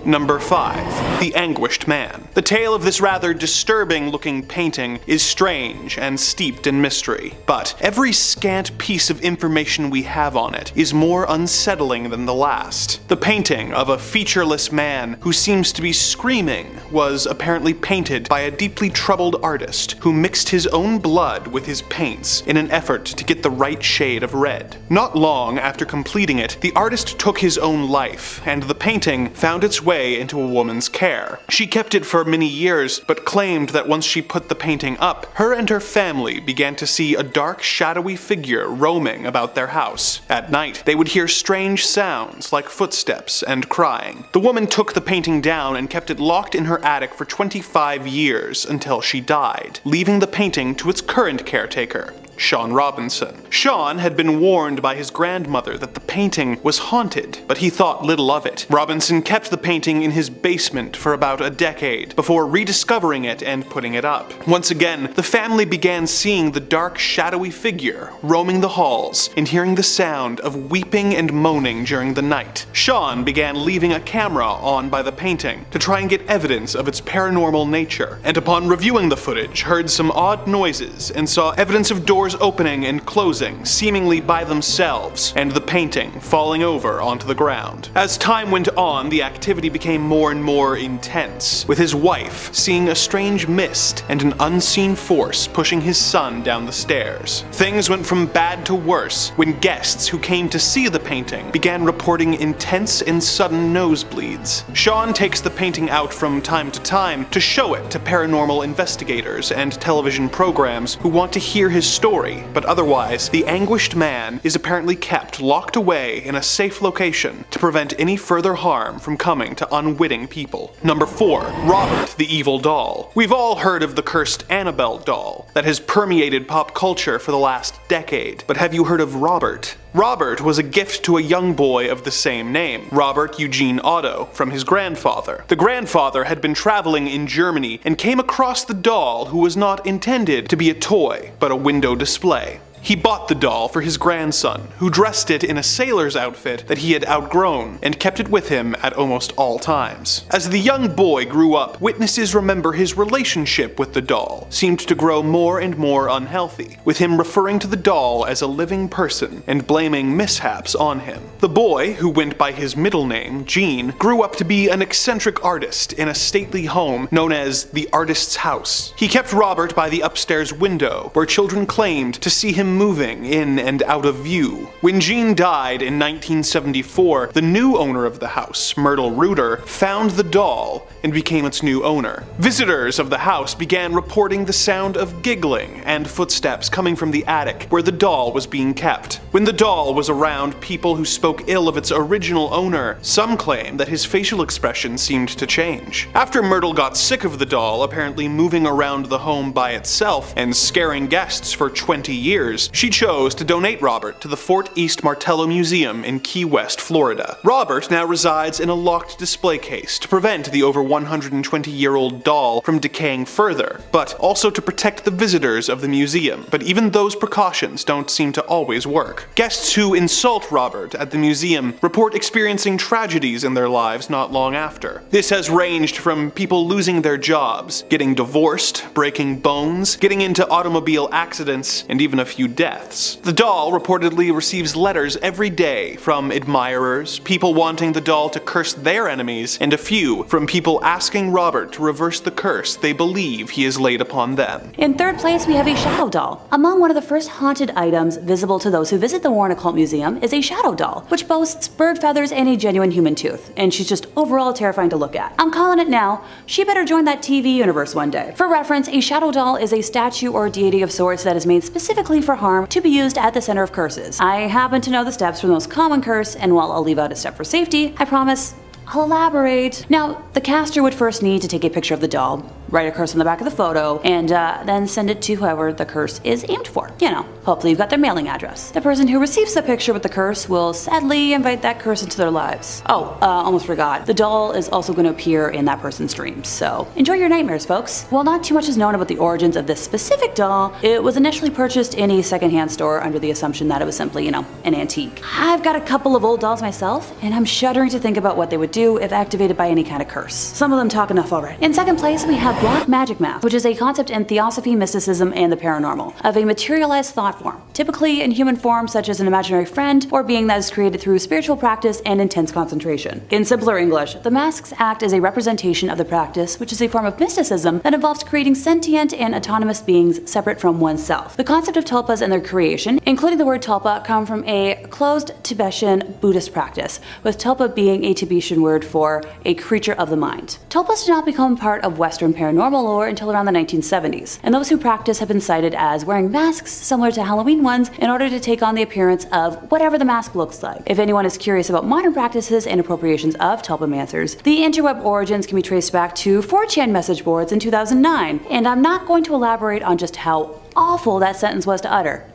Number 5. The Anguished Man. The tale of this rather disturbing-looking painting is strange and steeped in mystery, but every scant piece of information we have on it is more unsettling than the last. The painting of a featureless man who seems to be screaming was apparently painted by a deeply troubled artist who mixed his own blood with his paints in an effort to get the right shade of red. Not long after completing it, the artist took his own life, and the painting found its way into a woman's care. She kept it for many years, but claimed that once she put the painting up, her and her family began to see a dark, shadowy figure roaming about their house. At night, they would hear strange sounds like footsteps and crying. The woman took the painting down and kept it locked in her attic for 25 years until she died, leaving the painting to its current caretaker, Sean Robinson. Sean had been warned by his grandmother that the painting was haunted, but he thought little of it. Robinson kept the painting in his basement for about a decade before rediscovering it and putting it up. Once again, the family began seeing the dark, shadowy figure roaming the halls and hearing the sound of weeping and moaning during the night. Sean began leaving a camera on by the painting to try and get evidence of its paranormal nature, and upon reviewing the footage, heard some odd noises and saw evidence of doors opening and closing seemingly by themselves, and the painting falling over onto the ground. As time went on, the activity became more and more intense, with his wife seeing a strange mist and an unseen force pushing his son down the stairs. Things went from bad to worse when guests who came to see the painting began reporting intense and sudden nosebleeds. Sean takes the painting out from time to time to show it to paranormal investigators and television programs who want to hear his story, but otherwise, the Anguished Man is apparently kept locked away in a safe location to prevent any further harm from coming to unwitting people. Number 4. Robert the Evil Doll. We've all heard of the cursed Annabelle doll that has permeated pop culture for the last decade, but have you heard of Robert? Robert was a gift to a young boy of the same name, Robert Eugene Otto, from his grandfather. The grandfather had been traveling in Germany and came across the doll, who was not intended to be a toy, but a window display. He bought the doll for his grandson, who dressed it in a sailor's outfit that he had outgrown and kept it with him at almost all times. As the young boy grew up, witnesses remember his relationship with the doll seemed to grow more and more unhealthy, with him referring to the doll as a living person and blaming mishaps on him. The boy, who went by his middle name, Gene, grew up to be an eccentric artist in a stately home known as the Artist's House. He kept Robert by the upstairs window, where children claimed to see him moving in and out of view. When Gene died in 1974, the new owner of the house, Myrtle Reuter, found the doll and became its new owner. Visitors of the house began reporting the sound of giggling and footsteps coming from the attic where the doll was being kept. When the doll was around people who spoke ill of its original owner, some claim that his facial expression seemed to change. After Myrtle got sick of the doll apparently moving around the home by itself and scaring guests for 20 years, she chose to donate Robert to the Fort East Martello Museum in Key West, Florida. Robert now resides in a locked display case to prevent the over 120-year-old doll from decaying further, but also to protect the visitors of the museum. But even those precautions don't seem to always work. Guests who insult Robert at the museum report experiencing tragedies in their lives not long after. This has ranged from people losing their jobs, getting divorced, breaking bones, getting into automobile accidents, and even a few deaths. The doll reportedly receives letters every day from admirers, people wanting the doll to curse their enemies, and a few from people asking Robert to reverse the curse they believe he has laid upon them. In third place, we have a shadow doll. Among one of the first haunted items visible to those who visit the Warren Occult Museum is a shadow doll, which boasts bird feathers and a genuine human tooth, and she's just overall terrifying to look at. I'm calling it now, she better join that TV universe one day. For reference, a shadow doll is a statue or deity of sorts that is made specifically for harm to be used at the center of curses. I happen to know the steps for the most common curse, and while I'll leave out a step for safety, I promise I'll elaborate. Now, the caster would first need to take a picture of the doll, write a curse on the back of the photo, and then send it to whoever the curse is aimed for. You know, hopefully you've got their mailing address. The person who receives the picture with the curse will sadly invite that curse into their lives. Oh, almost forgot. The doll is also going to appear in that person's dreams, so enjoy your nightmares, folks. While not too much is known about the origins of this specific doll, it was initially purchased in a secondhand store under the assumption that it was simply, an antique. I've got a couple of old dolls myself, and I'm shuddering to think about what they would do if activated by any kind of curse. Some of them talk enough already. In second place, we have black magic mask, which is a concept in theosophy, mysticism, and the paranormal, of a materialized thought form, typically in human form such as an imaginary friend or being that is created through spiritual practice and intense concentration. In simpler English, the masks act as a representation of the practice, which is a form of mysticism that involves creating sentient and autonomous beings separate from oneself. The concept of tulpas and their creation, including the word tulpa, come from a closed Tibetan Buddhist practice, with tulpa being a Tibetan word for a creature of the mind. Tulpas did not become part of Western paranormal lore until around the 1970s, and those who practice have been cited as wearing masks similar to Halloween ones in order to take on the appearance of whatever the mask looks like. If anyone is curious about modern practices and appropriations of tulpamancers, the interweb origins can be traced back to 4chan message boards in 2009, and I'm not going to elaborate on just how awful that sentence was to utter.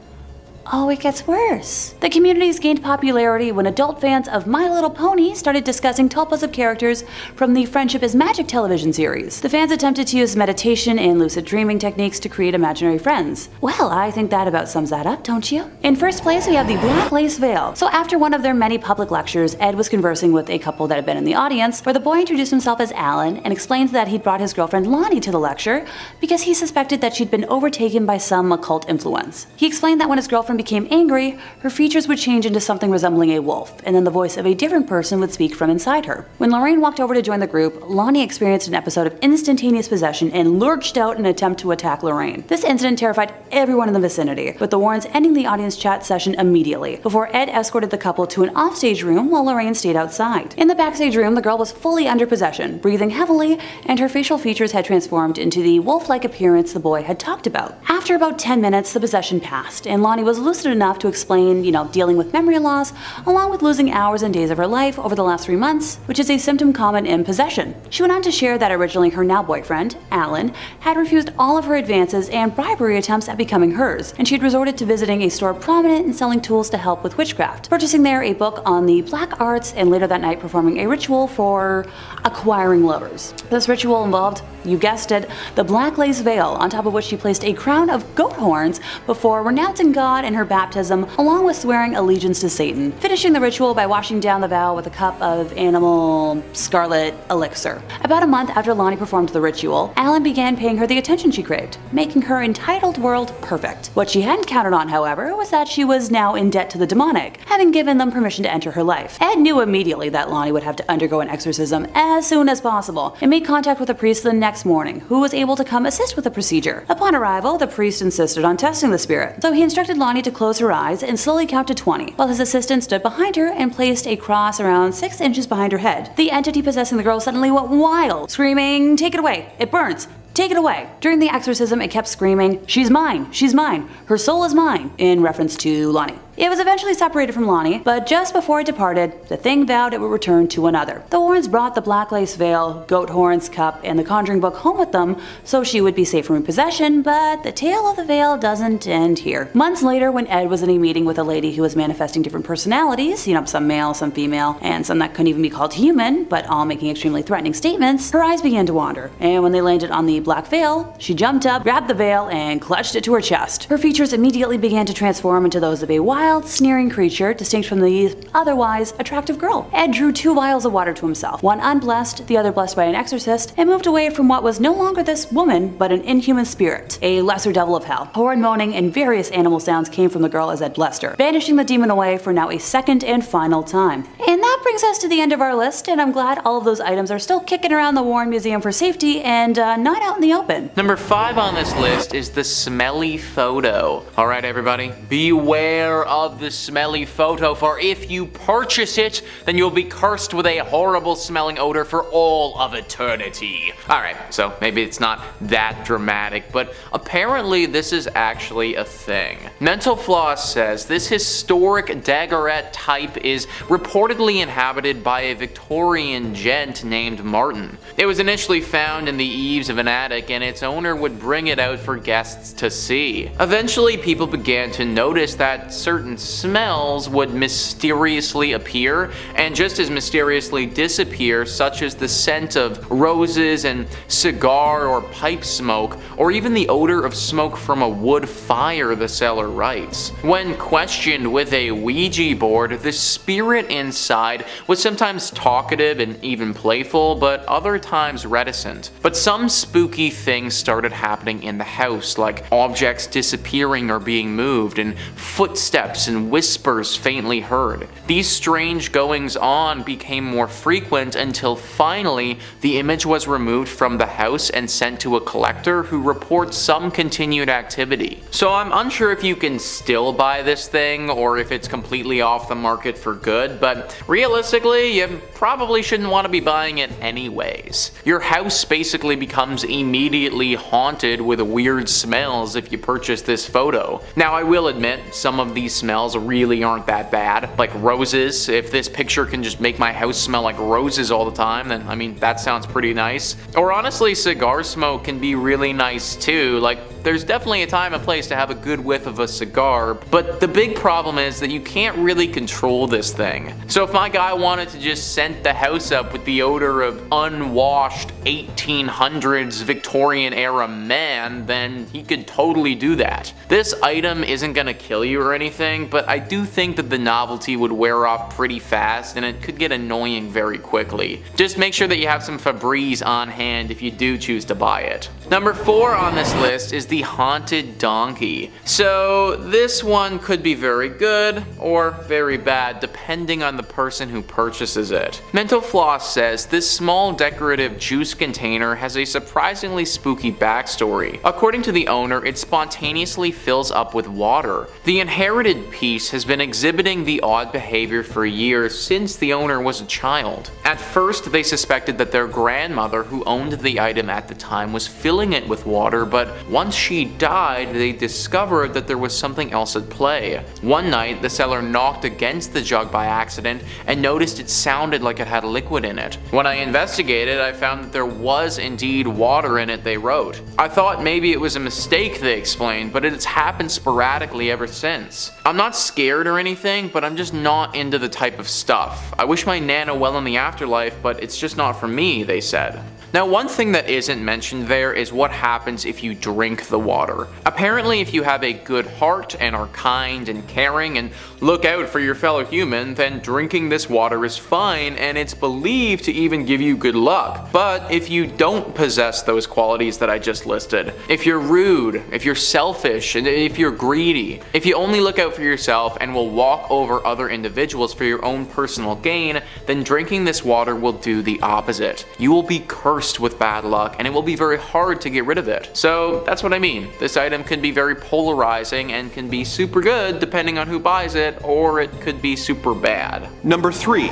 Oh, it gets worse. The communities gained popularity when adult fans of My Little Pony started discussing tulpas of characters from the Friendship is Magic television series. The fans attempted to use meditation and lucid dreaming techniques to create imaginary friends. Well, I think that about sums that up, don't you? In first place, we have the black lace veil. So after one of their many public lectures, Ed was conversing with a couple that had been in the audience, where the boy introduced himself as Alan and explained that he'd brought his girlfriend Lonnie to the lecture because he suspected that she'd been overtaken by some occult influence. He explained that when his girlfriend became angry, her features would change into something resembling a wolf, and then the voice of a different person would speak from inside her. When Lorraine walked over to join the group, Lonnie experienced an episode of instantaneous possession and lurched out in an attempt to attack Lorraine. This incident terrified everyone in the vicinity, with the Warrens ending the audience chat session immediately, before Ed escorted the couple to an offstage room while Lorraine stayed outside. In the backstage room, the girl was fully under possession, breathing heavily, and her facial features had transformed into the wolf-like appearance the boy had talked about. After about 10 minutes, the possession passed, and Lonnie was lucid enough to explain, dealing with memory loss, along with losing hours and days of her life over the last 3 months, which is a symptom common in possession. She went on to share that originally her now boyfriend, Alan, had refused all of her advances and bribery attempts at becoming hers, and she had resorted to visiting a store prominent in selling tools to help with witchcraft, purchasing there a book on the black arts, and later that night performing a ritual for acquiring lovers. This ritual involved, you guessed it, the black lace veil, on top of which she placed a crown of goat horns before renouncing God in her baptism, along with swearing allegiance to Satan, finishing the ritual by washing down the vow with a cup of animal scarlet elixir. About a month after Lonnie performed the ritual, Alan began paying her the attention she craved, making her entitled world perfect. What she hadn't counted on, however, was that she was now in debt to the demonic, having given them permission to enter her life. Ed knew immediately that Lonnie would have to undergo an exorcism as soon as possible, and made contact with a priest the next morning, who was able to come assist with the procedure. Upon arrival, the priest insisted on testing the spirit, so he instructed Lonnie to close her eyes and slowly count to 20, while his assistant stood behind her and placed a cross around 6 inches behind her head. The entity possessing the girl suddenly went wild, screaming, "Take it away! It burns! Take it away!" During the exorcism, it kept screaming, "She's mine! She's mine! Her soul is mine!" in reference to Lonnie. It was eventually separated from Lonnie, but just before it departed, the thing vowed it would return to another. The Warrens brought the black lace veil, goat horns, cup, and the Conjuring book home with them so she would be safe from repossession, but the tale of the veil doesn't end here. Months later, when Ed was in a meeting with a lady who was manifesting different personalities, some male, some female, and some that couldn't even be called human, but all making extremely threatening statements, her eyes began to wander, and when they landed on the black veil, she jumped up, grabbed the veil, and clutched it to her chest. Her features immediately began to transform into those of a wild, sneering creature distinct from the otherwise attractive girl. Ed drew 2 vials of water to himself, one unblessed, the other blessed by an exorcist, and moved away from what was no longer this woman, but an inhuman spirit, a lesser devil of hell. Horrid moaning and various animal sounds came from the girl as Ed blessed her, banishing the demon away for now a second and final time. And that brings us to the end of our list, and I'm glad all of those items are still kicking around the Warren Museum for safety and not out in the open. Number 5 on this list is the smelly photo. Alright everybody, beware of of the smelly photo, for if you purchase it, then you'll be cursed with a horrible smelling odor for all of eternity. Alright, so maybe it's not that dramatic, but apparently this is actually a thing. Mental Floss says this historic daggerette type is reportedly inhabited by a Victorian gent named Martin. It was initially found in the eaves of an attic, and its owner would bring it out for guests to see. Eventually, people began to notice that certain smells would mysteriously appear and just as mysteriously disappear, such as the scent of roses and cigar or pipe smoke, or even the odor of smoke from a wood fire, the seller writes. When questioned with a Ouija board, the spirit inside was sometimes talkative and even playful, but other times reticent. But some spooky things started happening in the house, like objects disappearing or being moved, and footsteps and whispers faintly heard. These strange goings on became more frequent until finally the image was removed from the house and sent to a collector who reports some continued activity. So I'm unsure if you can still buy this thing or if it's completely off the market for good, but realistically, you probably shouldn't want to be buying it anyways. Your house basically becomes immediately haunted with weird smells if you purchase this photo. Now, I will admit, some of these smells really aren't that bad, like roses. If this picture can just make my house smell like roses all the time, then I mean, that sounds pretty nice. Or honestly, cigar smoke can be really nice too. Like, there's definitely a time and place to have a good whiff of a cigar, but the big problem is that you can't really control this thing. So if my guy wanted to just scent the house up with the odor of unwashed 1800s Victorian era man, then he could totally do that. This item isn't gonna kill you or anything, but I do think that the novelty would wear off pretty fast and it could get annoying very quickly. Just make sure that you have some Febreze on hand if you do choose to buy it. Number 4 on this list is the haunted donkey. So this one could be very good or very bad depending on the person who purchases it. Mental Floss says this small decorative juice container has a surprisingly spooky backstory. According to the owner, it spontaneously fills up with water. The inherited piece has been exhibiting the odd behavior for years since the owner was a child. At first, they suspected that their grandmother, who owned the item at the time, was filling it with water, but once she died, they discovered that there was something else at play. One night, the seller knocked against the jug by accident and noticed it sounded like it had liquid in it. When I investigated, I found that there was indeed water in it, they wrote. I thought maybe it was a mistake, they explained, but it's happened sporadically ever since. I'm not scared or anything, but I'm just not into the type of stuff. I wish my Nana well in the afterlife, but it's just not for me, they said. Now, one thing that isn't mentioned there is what happens if you drink the water. Apparently, if you have a good heart and are kind and caring and look out for your fellow human, then drinking this water is fine, and it's believed to even give you good luck. But if you don't possess those qualities that I just listed, if you're rude, if you're selfish, and if you're greedy, if you only look out for yourself and will walk over other individuals for your own personal gain, then drinking this water will do the opposite. You will be cursed with bad luck, and it will be very hard to get rid of it. So that's what I mean. This item can be very polarizing and can be super good depending on who buys it, or it could be super bad. Number 3.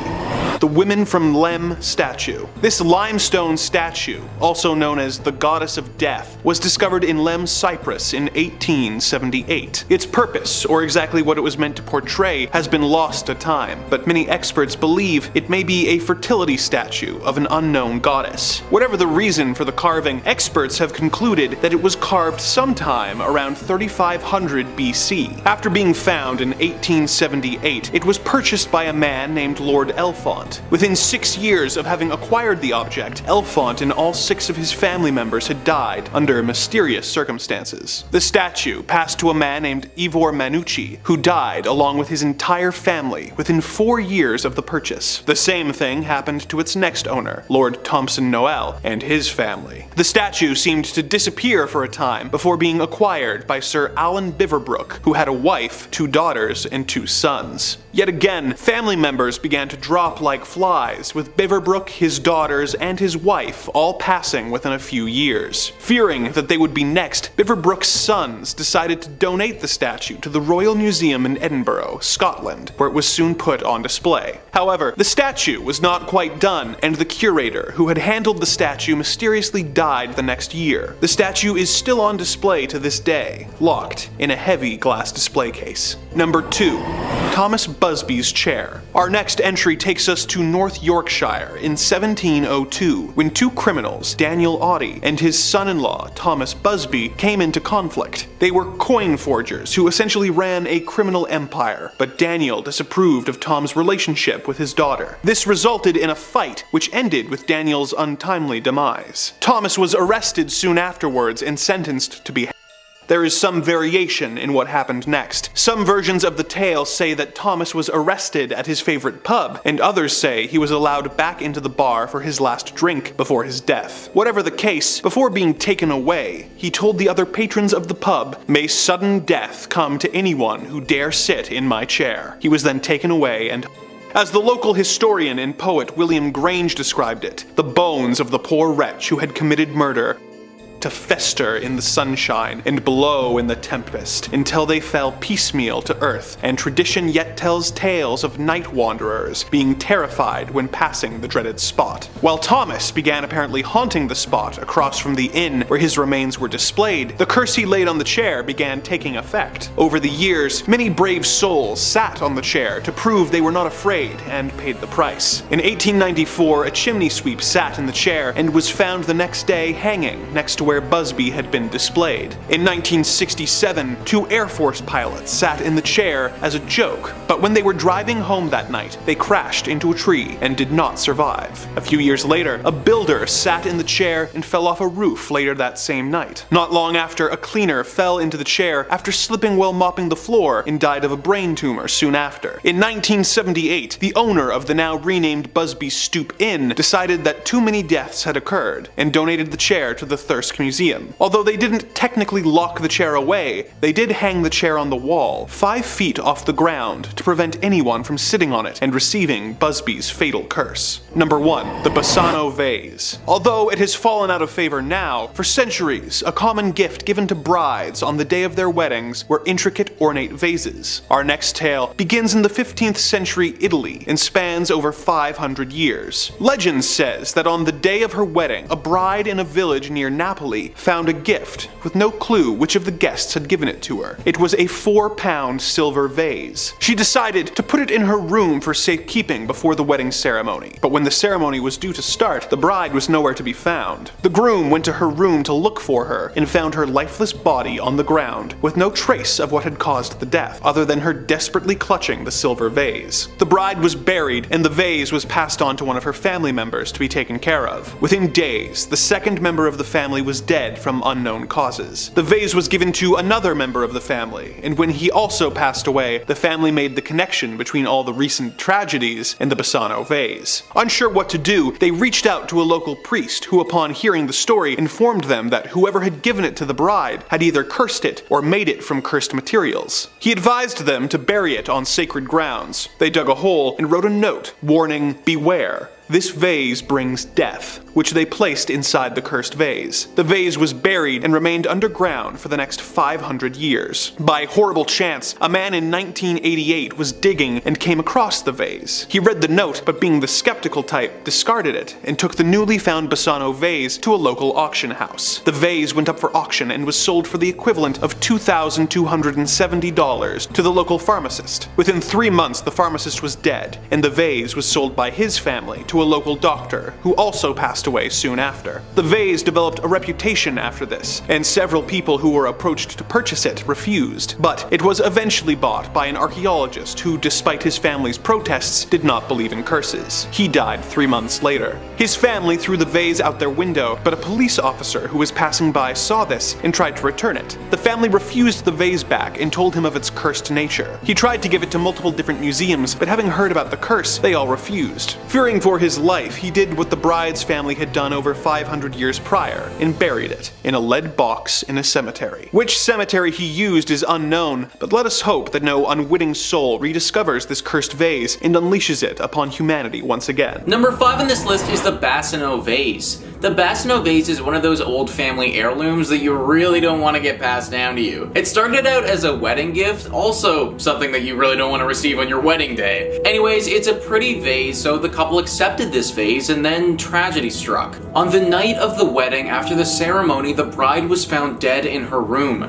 The Women from Lemb statue. This limestone statue, also known as the Goddess of Death, was discovered in Lemb, Cyprus in 1878. Its purpose, or exactly what it was meant to portray, has been lost to time, but many experts believe it may be a fertility statue of an unknown goddess. Whatever the reason for the carving, experts have concluded that it was carved sometime around 3500 BC. After being found in 1878, it was purchased by a man named Lord Elfont. Within 6 years of having acquired the object, Elfont and all 6 of his family members had died under mysterious circumstances. The statue passed to a man named Ivor Manucci, who died along with his entire family within 4 years of the purchase. The same thing happened to its next owner, Lord Thompson Noel, and his family. The statue seemed to disappear for a time before being acquired by Sir Alan Biverbrook, who had a wife, 2 daughters, and 2 sons. Yet again, family members began to drop like like flies, with Beaverbrook, his daughters, and his wife all passing within a few years. Fearing that they would be next, Beaverbrook's sons decided to donate the statue to the Royal Museum in Edinburgh, Scotland, where it was soon put on display. However, the statue was not quite done, and the curator who had handled the statue mysteriously died the next year. The statue is still on display to this day, locked in a heavy glass display case. Number 2. Thomas Busby's chair. Our next entry takes us to North Yorkshire in 1702, when two criminals, Daniel Audie and his son-in-law, Thomas Busby, came into conflict. They were coin forgers who essentially ran a criminal empire, but Daniel disapproved of Tom's relationship with his daughter. This resulted in a fight, which ended with Daniel's untimely demise. Thomas was arrested soon afterwards and sentenced to be. There is some variation in what happened next. Some versions of the tale say that Thomas was arrested at his favorite pub, and others say he was allowed back into the bar for his last drink before his death. Whatever the case, before being taken away, he told the other patrons of the pub, "May sudden death come to anyone who dare sit in my chair." He was then taken away and, as the local historian and poet William Grange described it, the bones of the poor wretch who had committed murder to fester in the sunshine and blow in the tempest until they fell piecemeal to earth, and tradition yet tells tales of night wanderers being terrified when passing the dreaded spot. While Thomas began apparently haunting the spot across from the inn where his remains were displayed, the curse he laid on the chair began taking effect. Over the years, many brave souls sat on the chair to prove they were not afraid and paid the price. In 1894, a chimney sweep sat in the chair and was found the next day hanging next to where Busby had been displayed. In 1967, two Air Force pilots sat in the chair as a joke, but when they were driving home that night, they crashed into a tree and did not survive. A few years later, a builder sat in the chair and fell off a roof later that same night. Not long after, a cleaner fell into the chair after slipping while mopping the floor and died of a brain tumor soon after. In 1978, the owner of the now renamed Busby Stoop Inn decided that too many deaths had occurred and donated the chair to the Thirsk Museum. Although they didn't technically lock the chair away, they did hang the chair on the wall, 5 feet off the ground, to prevent anyone from sitting on it and receiving Busby's fatal curse. Number 1. The Basano vase. Although it has fallen out of favor now, for centuries, a common gift given to brides on the day of their weddings were intricate ornate vases. Our next tale begins in the 15th century Italy and spans over 500 years. Legend says that on the day of her wedding, a bride in a village near Napoli found a gift with no clue which of the guests had given it to her. It was a 4-pound silver vase. She decided to put it in her room for safekeeping before the wedding ceremony. But when the ceremony was due to start, the bride was nowhere to be found. The groom went to her room to look for her and found her lifeless body on the ground with no trace of what had caused the death, other than her desperately clutching the silver vase. The bride was buried and the vase was passed on to one of her family members to be taken care of. Within days, the second member of the family was dead from unknown causes. The vase was given to another member of the family, and when he also passed away, the family made the connection between all the recent tragedies and the Basano vase. Unsure what to do, they reached out to a local priest who, upon hearing the story, informed them that whoever had given it to the bride had either cursed it or made it from cursed materials. He advised them to bury it on sacred grounds. They dug a hole and wrote a note warning, "Beware. This vase brings death," which they placed inside the cursed vase. The vase was buried and remained underground for the next 500 years. By horrible chance, a man in 1988 was digging and came across the vase. He read the note, but being the skeptical type, discarded it and took the newly found Basano vase to a local auction house. The vase went up for auction and was sold for the equivalent of $2,270 to the local pharmacist. Within 3 months, the pharmacist was dead, and the vase was sold by his family to a local doctor, who also passed away soon after. The vase developed a reputation after this, and several people who were approached to purchase it refused, but it was eventually bought by an archaeologist who, despite his family's protests, did not believe in curses. He died 3 months later. His family threw the vase out their window, but a police officer who was passing by saw this and tried to return it. The family refused the vase back and told him of its cursed nature. He tried to give it to multiple different museums, but having heard about the curse, they all refused. Fearing for his his life, he did what the bride's family had done over 500 years prior, and buried it in a lead box in a cemetery. Which cemetery he used is unknown, but let us hope that no unwitting soul rediscovers this cursed vase and unleashes it upon humanity once again. Number 5 on this list is the Basano vase. The Basano vase is one of those old family heirlooms that you really don't want to get passed down to you. It started out as a wedding gift, also something that you really don't want to receive on your wedding day. Anyways, it's a pretty vase, so the couple accepted this vase, and then tragedy struck. On the night of the wedding, after the ceremony, the bride was found dead in her room.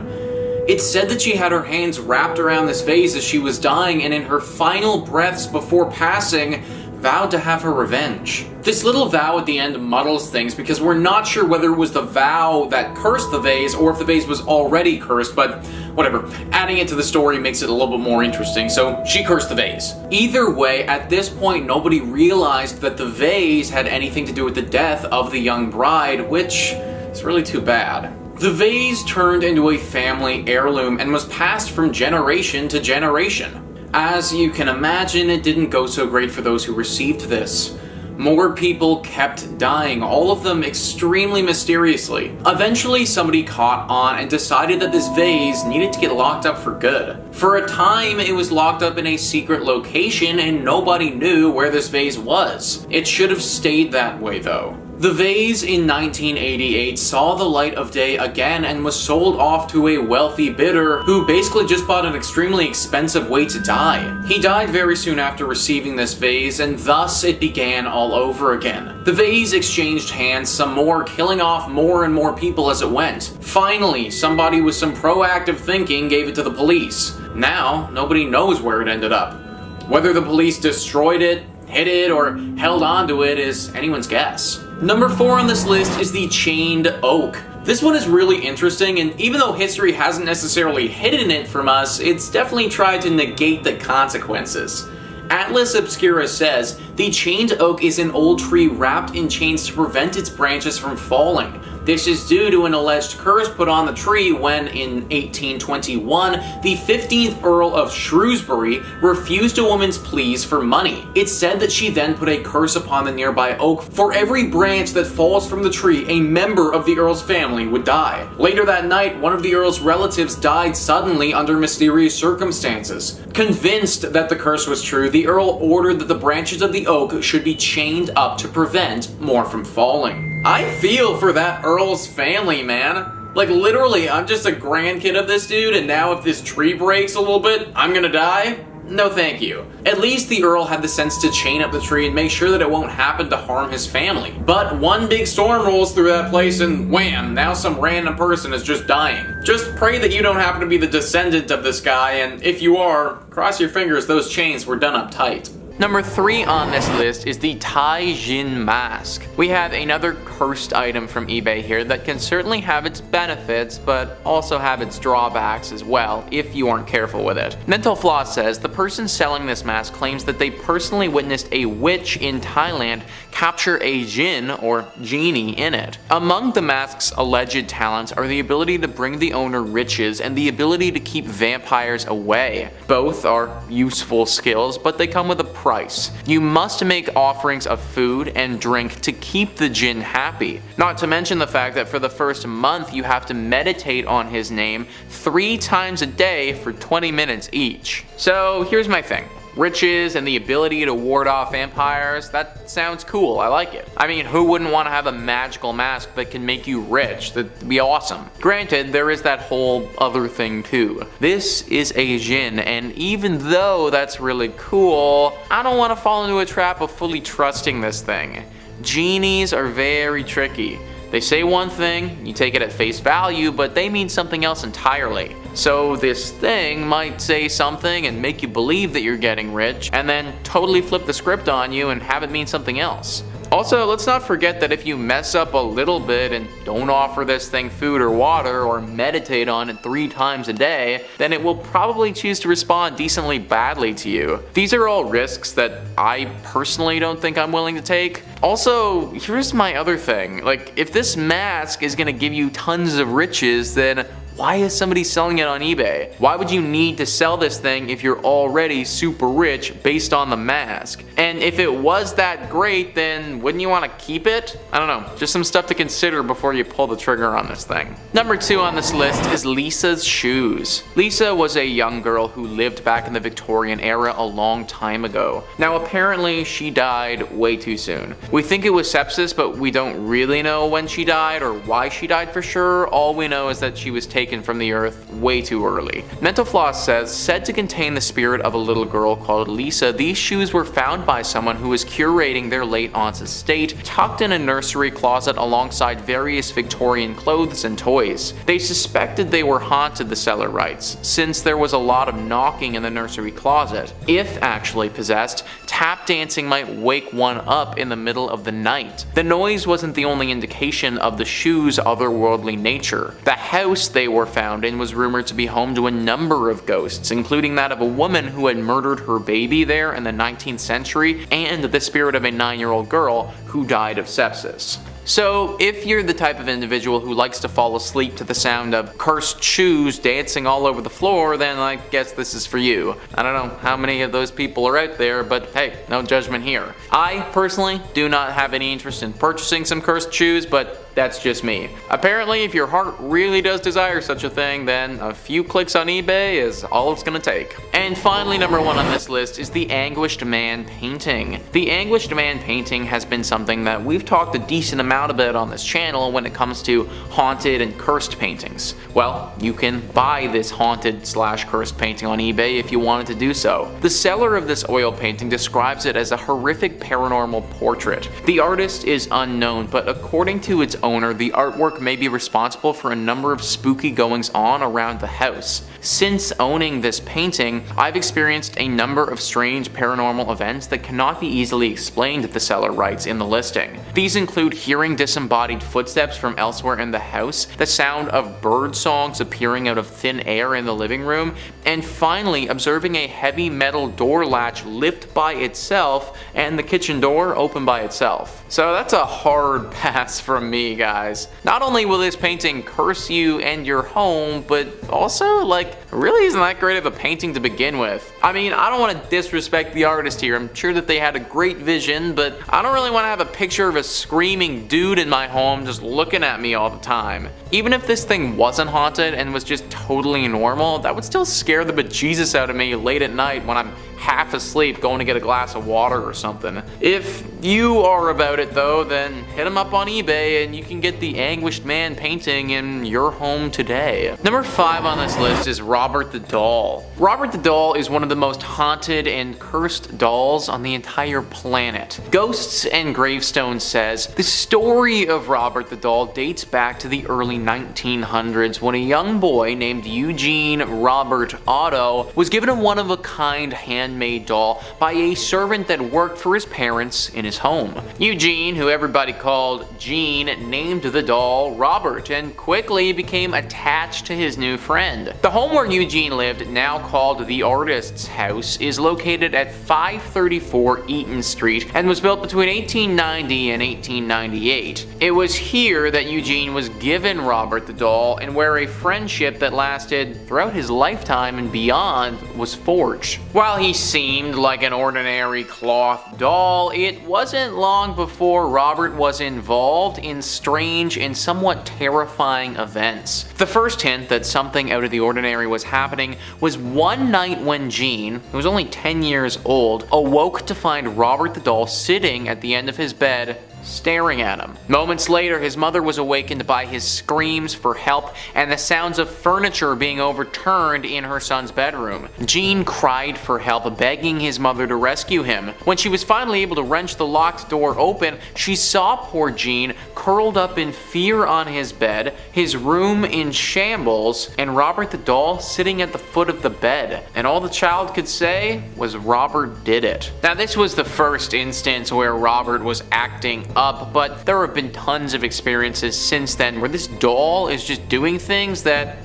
It's said that she had her hands wrapped around this vase as she was dying, and in her final breaths before passing, vowed to have her revenge. This little vow at the end muddles things because we're not sure whether it was the vow that cursed the vase or if the vase was already cursed, but whatever. Adding it to the story makes it a little bit more interesting, so she cursed the vase. Either way, at this point nobody realized that the vase had anything to do with the death of the young bride, which is really too bad. The vase turned into a family heirloom and was passed from generation to generation. As you can imagine, it didn't go so great for those who received this. More people kept dying, all of them extremely mysteriously. Eventually, somebody caught on and decided that this vase needed to get locked up for good. For a time, it was locked up in a secret location and nobody knew where this vase was. It should have stayed that way though. The vase in 1988 saw the light of day again and was sold off to a wealthy bidder who basically just bought an extremely expensive way to die. He died very soon after receiving this vase, and thus it began all over again. The vase exchanged hands some more, killing off more and more people as it went. Finally, somebody with some proactive thinking gave it to the police. Now, nobody knows where it ended up. Whether the police destroyed it, hid it, or held onto it is anyone's guess. Number 4 on this list is the chained oak. This one is really interesting, and even though history hasn't necessarily hidden it from us, it's definitely tried to negate the consequences. Atlas Obscura says, the chained oak is an old tree wrapped in chains to prevent its branches from falling. This is due to an alleged curse put on the tree when, in 1821, the 15th Earl of Shrewsbury refused a woman's pleas for money. It's said that she then put a curse upon the nearby oak. For every branch that falls from the tree, a member of the Earl's family would die. Later that night, one of the Earl's relatives died suddenly under mysterious circumstances. Convinced that the curse was true, the Earl ordered that the branches of the oak should be chained up to prevent more from falling. I feel for that Earl's family, man. Like, literally, I'm just a grandkid of this dude, and now if this tree breaks a little bit, I'm gonna die? No thank you. At least the Earl had the sense to chain up the tree and make sure that it won't happen to harm his family. But one big storm rolls through that place and wham, now some random person is just dying. Just pray that you don't happen to be the descendant of this guy, and if you are, cross your fingers those chains were done up tight. Number 3 on this list is the Tai Xin mask. We have another cursed item from eBay here that can certainly have its benefits, but also have its drawbacks as well, if you aren't careful with it. Mental Floss says the person selling this mask claims that they personally witnessed a witch in Thailand capture a jinn, or genie, in it. Among the mask's alleged talents are the ability to bring the owner riches and the ability to keep vampires away. Both are useful skills, but they come with a price. You must make offerings of food and drink to keep the jinn happy. Not to mention the fact that for the first month you have to meditate on his name 3 times a day for 20 minutes each. So here's my thing. Riches and the ability to ward off vampires, that sounds cool, I like it. I mean, who wouldn't want to have a magical mask that can make you rich? That'd be awesome. Granted, there is that whole other thing too. This is a jinn, and even though that's really cool, I don't want to fall into a trap of fully trusting this thing. Genies are very tricky. They say one thing, you take it at face value, but they mean something else entirely. So this thing might say something and make you believe that you're getting rich, and then totally flip the script on you and have it mean something else. Also, let's not forget that if you mess up a little bit and don't offer this thing food or water or meditate on it 3 times a day, then it will probably choose to respond decently badly to you. These are all risks that I personally don't think I'm willing to take. Also, here's my other thing. Like, if this mask is gonna give you tons of riches, then why is somebody selling it on eBay? Why would you need to sell this thing if you're already super rich based on the mask? And if it was that great, then wouldn't you want to keep it? I don't know, just some stuff to consider before you pull the trigger on this thing. Number 2 on this list is Lisa's shoes. Lisa was a young girl who lived back in the Victorian era a long time ago. Now apparently she died way too soon. We think it was sepsis, but we don't really know when she died or why she died for sure. All we know is that she was taken from the earth way too early. Mental Floss says, said to contain the spirit of a little girl called Lisa, these shoes were found by someone who was curating their late aunt's estate, tucked in a nursery closet alongside various Victorian clothes and toys. They suspected they were haunted, the seller writes, since there was a lot of knocking in the nursery closet. If actually possessed, tap dancing might wake one up in the middle of the night. The noise wasn't the only indication of the shoes' otherworldly nature. The house they were found in was rumored to be home to a number of ghosts, including that of a woman who had murdered her baby there in the 19th century, and the spirit of a 9-year-old girl who died of sepsis. So if you're the type of individual who likes to fall asleep to the sound of cursed shoes dancing all over the floor, then I guess this is for you. I don't know how many of those people are out there, but hey, no judgment here. I personally do not have any interest in purchasing some cursed shoes, but that's just me. Apparently, if your heart really does desire such a thing, then a few clicks on eBay is all it's gonna take. And finally, number 1 on this list is the Anguished Man painting. The Anguished Man painting has been something that we've talked a decent amount about on this channel when it comes to haunted and cursed paintings. Well, you can buy this haunted / cursed painting on eBay if you wanted to do so. The seller of this oil painting describes it as a horrific paranormal portrait. The artist is unknown, but according to its owner, the artwork may be responsible for a number of spooky goings on around the house. Since owning this painting, I've experienced a number of strange paranormal events that cannot be easily explained, the seller writes in the listing. These include hearing disembodied footsteps from elsewhere in the house, the sound of bird songs appearing out of thin air in the living room, and finally observing a heavy metal door latch lift by itself and the kitchen door open by itself. So that's a hard pass from me, guys. Not only will this painting curse you and your home, but also, like, really isn't that great of a painting to begin with. I mean, I don't want to disrespect the artist here. I'm sure that they had a great vision, but I don't really want to have a picture of a screaming dude in my home just looking at me all the time. Even if this thing wasn't haunted and was just totally normal, that would still scare the bejesus out of me late at night when I'm half asleep going to get a glass of water or something. If you are about it though, then hit them up on eBay and you can get the Anguished Man painting in your home today. Number 5 on this list is Robert the Doll. Robert the Doll is one of the most haunted and cursed dolls on the entire planet. Ghosts and Gravestones says the story of Robert the Doll dates back to the early 1900s when a young boy named Eugene Robert Otto was given a one-of-a-kind handmade doll by a servant that worked for his parents in his home. Eugene, who everybody called Gene, named the doll Robert and quickly became attached to his new friend. The home where Eugene lived, now called the Artist's House, is located at 534 Eaton Street and was built between 1890 and 1898. It was here that Eugene was given Robert the doll and where a friendship that lasted throughout his lifetime and beyond was forged. While he seemed like an ordinary cloth doll, it wasn't long before Robert was involved in strange and somewhat terrifying events. The first hint that something out of the ordinary was happening was one night when Gene, who was only 10 years old, awoke to find Robert the doll sitting at the end of his bed, staring at him. Moments later, his mother was awakened by his screams for help and the sounds of furniture being overturned in her son's bedroom. Gene cried for help, begging his mother to rescue him. When she was finally able to wrench the locked door open, she saw poor Gene curled up in fear on his bed, his room in shambles, and Robert the doll sitting at the foot of the bed. And all the child could say was Robert did it. Now, this was the first instance where Robert was acting up, but there have been tons of experiences since then where this doll is just doing things that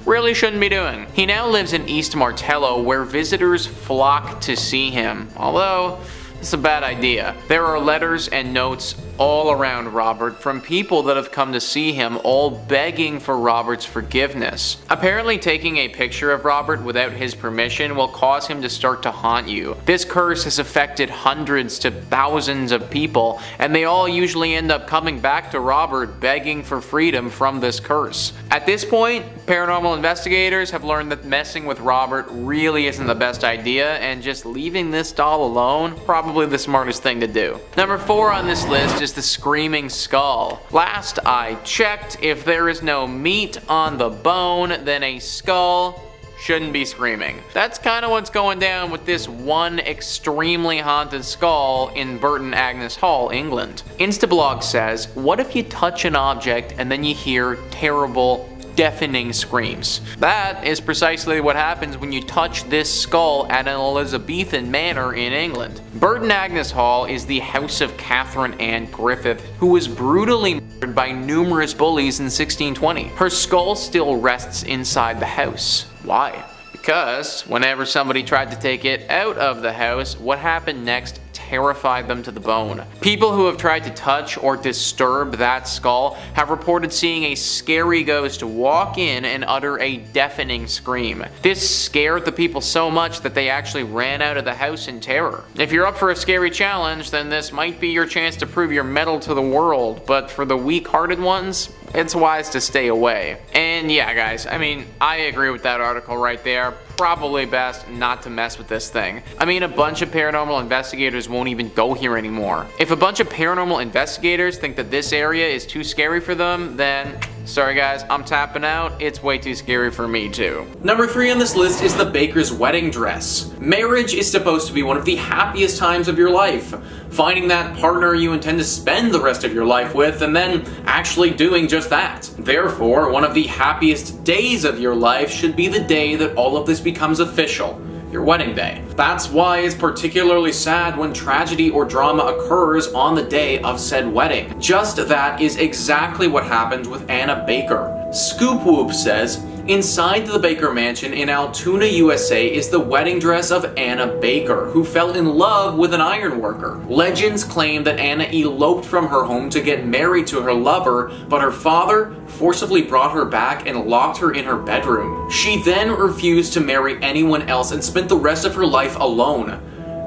really shouldn't be doing. He now lives in East Martello where visitors flock to see him, although it's a bad idea. There are letters and notes all around Robert from people that have come to see him, all begging for Robert's forgiveness. Apparently taking a picture of Robert without his permission will cause him to start to haunt you. This curse has affected hundreds to thousands of people, and they all usually end up coming back to Robert begging for freedom from this curse. At this point, paranormal investigators have learned that messing with Robert really isn't the best idea, and just leaving this doll alone, probably the smartest thing to do. Number 4 on this list is the screaming skull. Last I checked, if there is no meat on the bone, then a skull shouldn't be screaming. That's kind of what's going down with this one extremely haunted skull in Burton Agnes Hall, England. Instablog says, what if you touch an object and then you hear terrible, deafening screams? That is precisely what happens when you touch this skull at an Elizabethan manor in England. Burton Agnes Hall is the house of Catherine Ann Griffith, who was brutally murdered by numerous bullies in 1620. Her skull still rests inside the house. Why? Because whenever somebody tried to take it out of the house, what happened next terrified them to the bone. People who have tried to touch or disturb that skull have reported seeing a scary ghost walk in and utter a deafening scream. This scared the people so much that they actually ran out of the house in terror. If you're up for a scary challenge, then this might be your chance to prove your mettle to the world, but for the weak-hearted ones, it's wise to stay away. And yeah, guys, I mean, I agree with that article right there. Probably best not to mess with this thing. I mean, a bunch of paranormal investigators won't even go here anymore. If a bunch of paranormal investigators think that this area is too scary for them, then sorry guys, I'm tapping out. It's way too scary for me too. Number 3 on this list is the baker's wedding dress. Marriage is supposed to be one of the happiest times of your life. Finding that partner you intend to spend the rest of your life with, and then actually doing just that. Therefore, one of the happiest days of your life should be the day that all of this becomes official. Your wedding day. That's why it's particularly sad when tragedy or drama occurs on the day of said wedding. Just that is exactly what happened with Anna Baker. Scoop Whoop says, inside the Baker Mansion in Altoona, USA is the wedding dress of Anna Baker, who fell in love with an ironworker. Legends claim that Anna eloped from her home to get married to her lover, but her father forcibly brought her back and locked her in her bedroom. She then refused to marry anyone else and spent the rest of her life alone.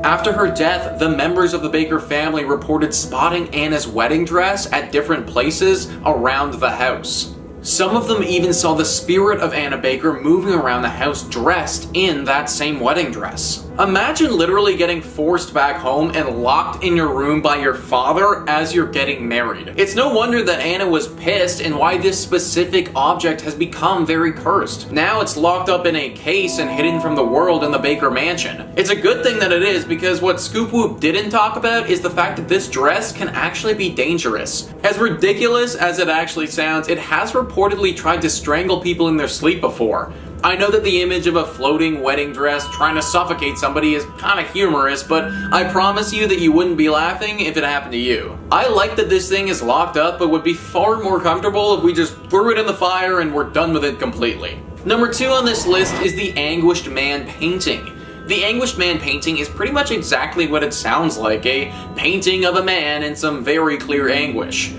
After her death, the members of the Baker family reported spotting Anna's wedding dress at different places around the house. Some of them even saw the spirit of Anna Baker moving around the house dressed in that same wedding dress. Imagine literally getting forced back home and locked in your room by your father as you're getting married. It's no wonder that Anna was pissed and why this specific object has become very cursed. Now it's locked up in a case and hidden from the world in the Baker Mansion. It's a good thing that it is, because what Scoop Whoop didn't talk about is the fact that this dress can actually be dangerous. As ridiculous as it actually sounds, it has reportedly tried to strangle people in their sleep before. I know that the image of a floating wedding dress trying to suffocate somebody is kind of humorous, but I promise you that you wouldn't be laughing if it happened to you. I like that this thing is locked up, but would be far more comfortable if we just threw it in the fire and we're done with it completely. Number 2 on this list is the Anguished Man painting. The Anguished Man painting is pretty much exactly what it sounds like, a painting of a man in some very clear anguish.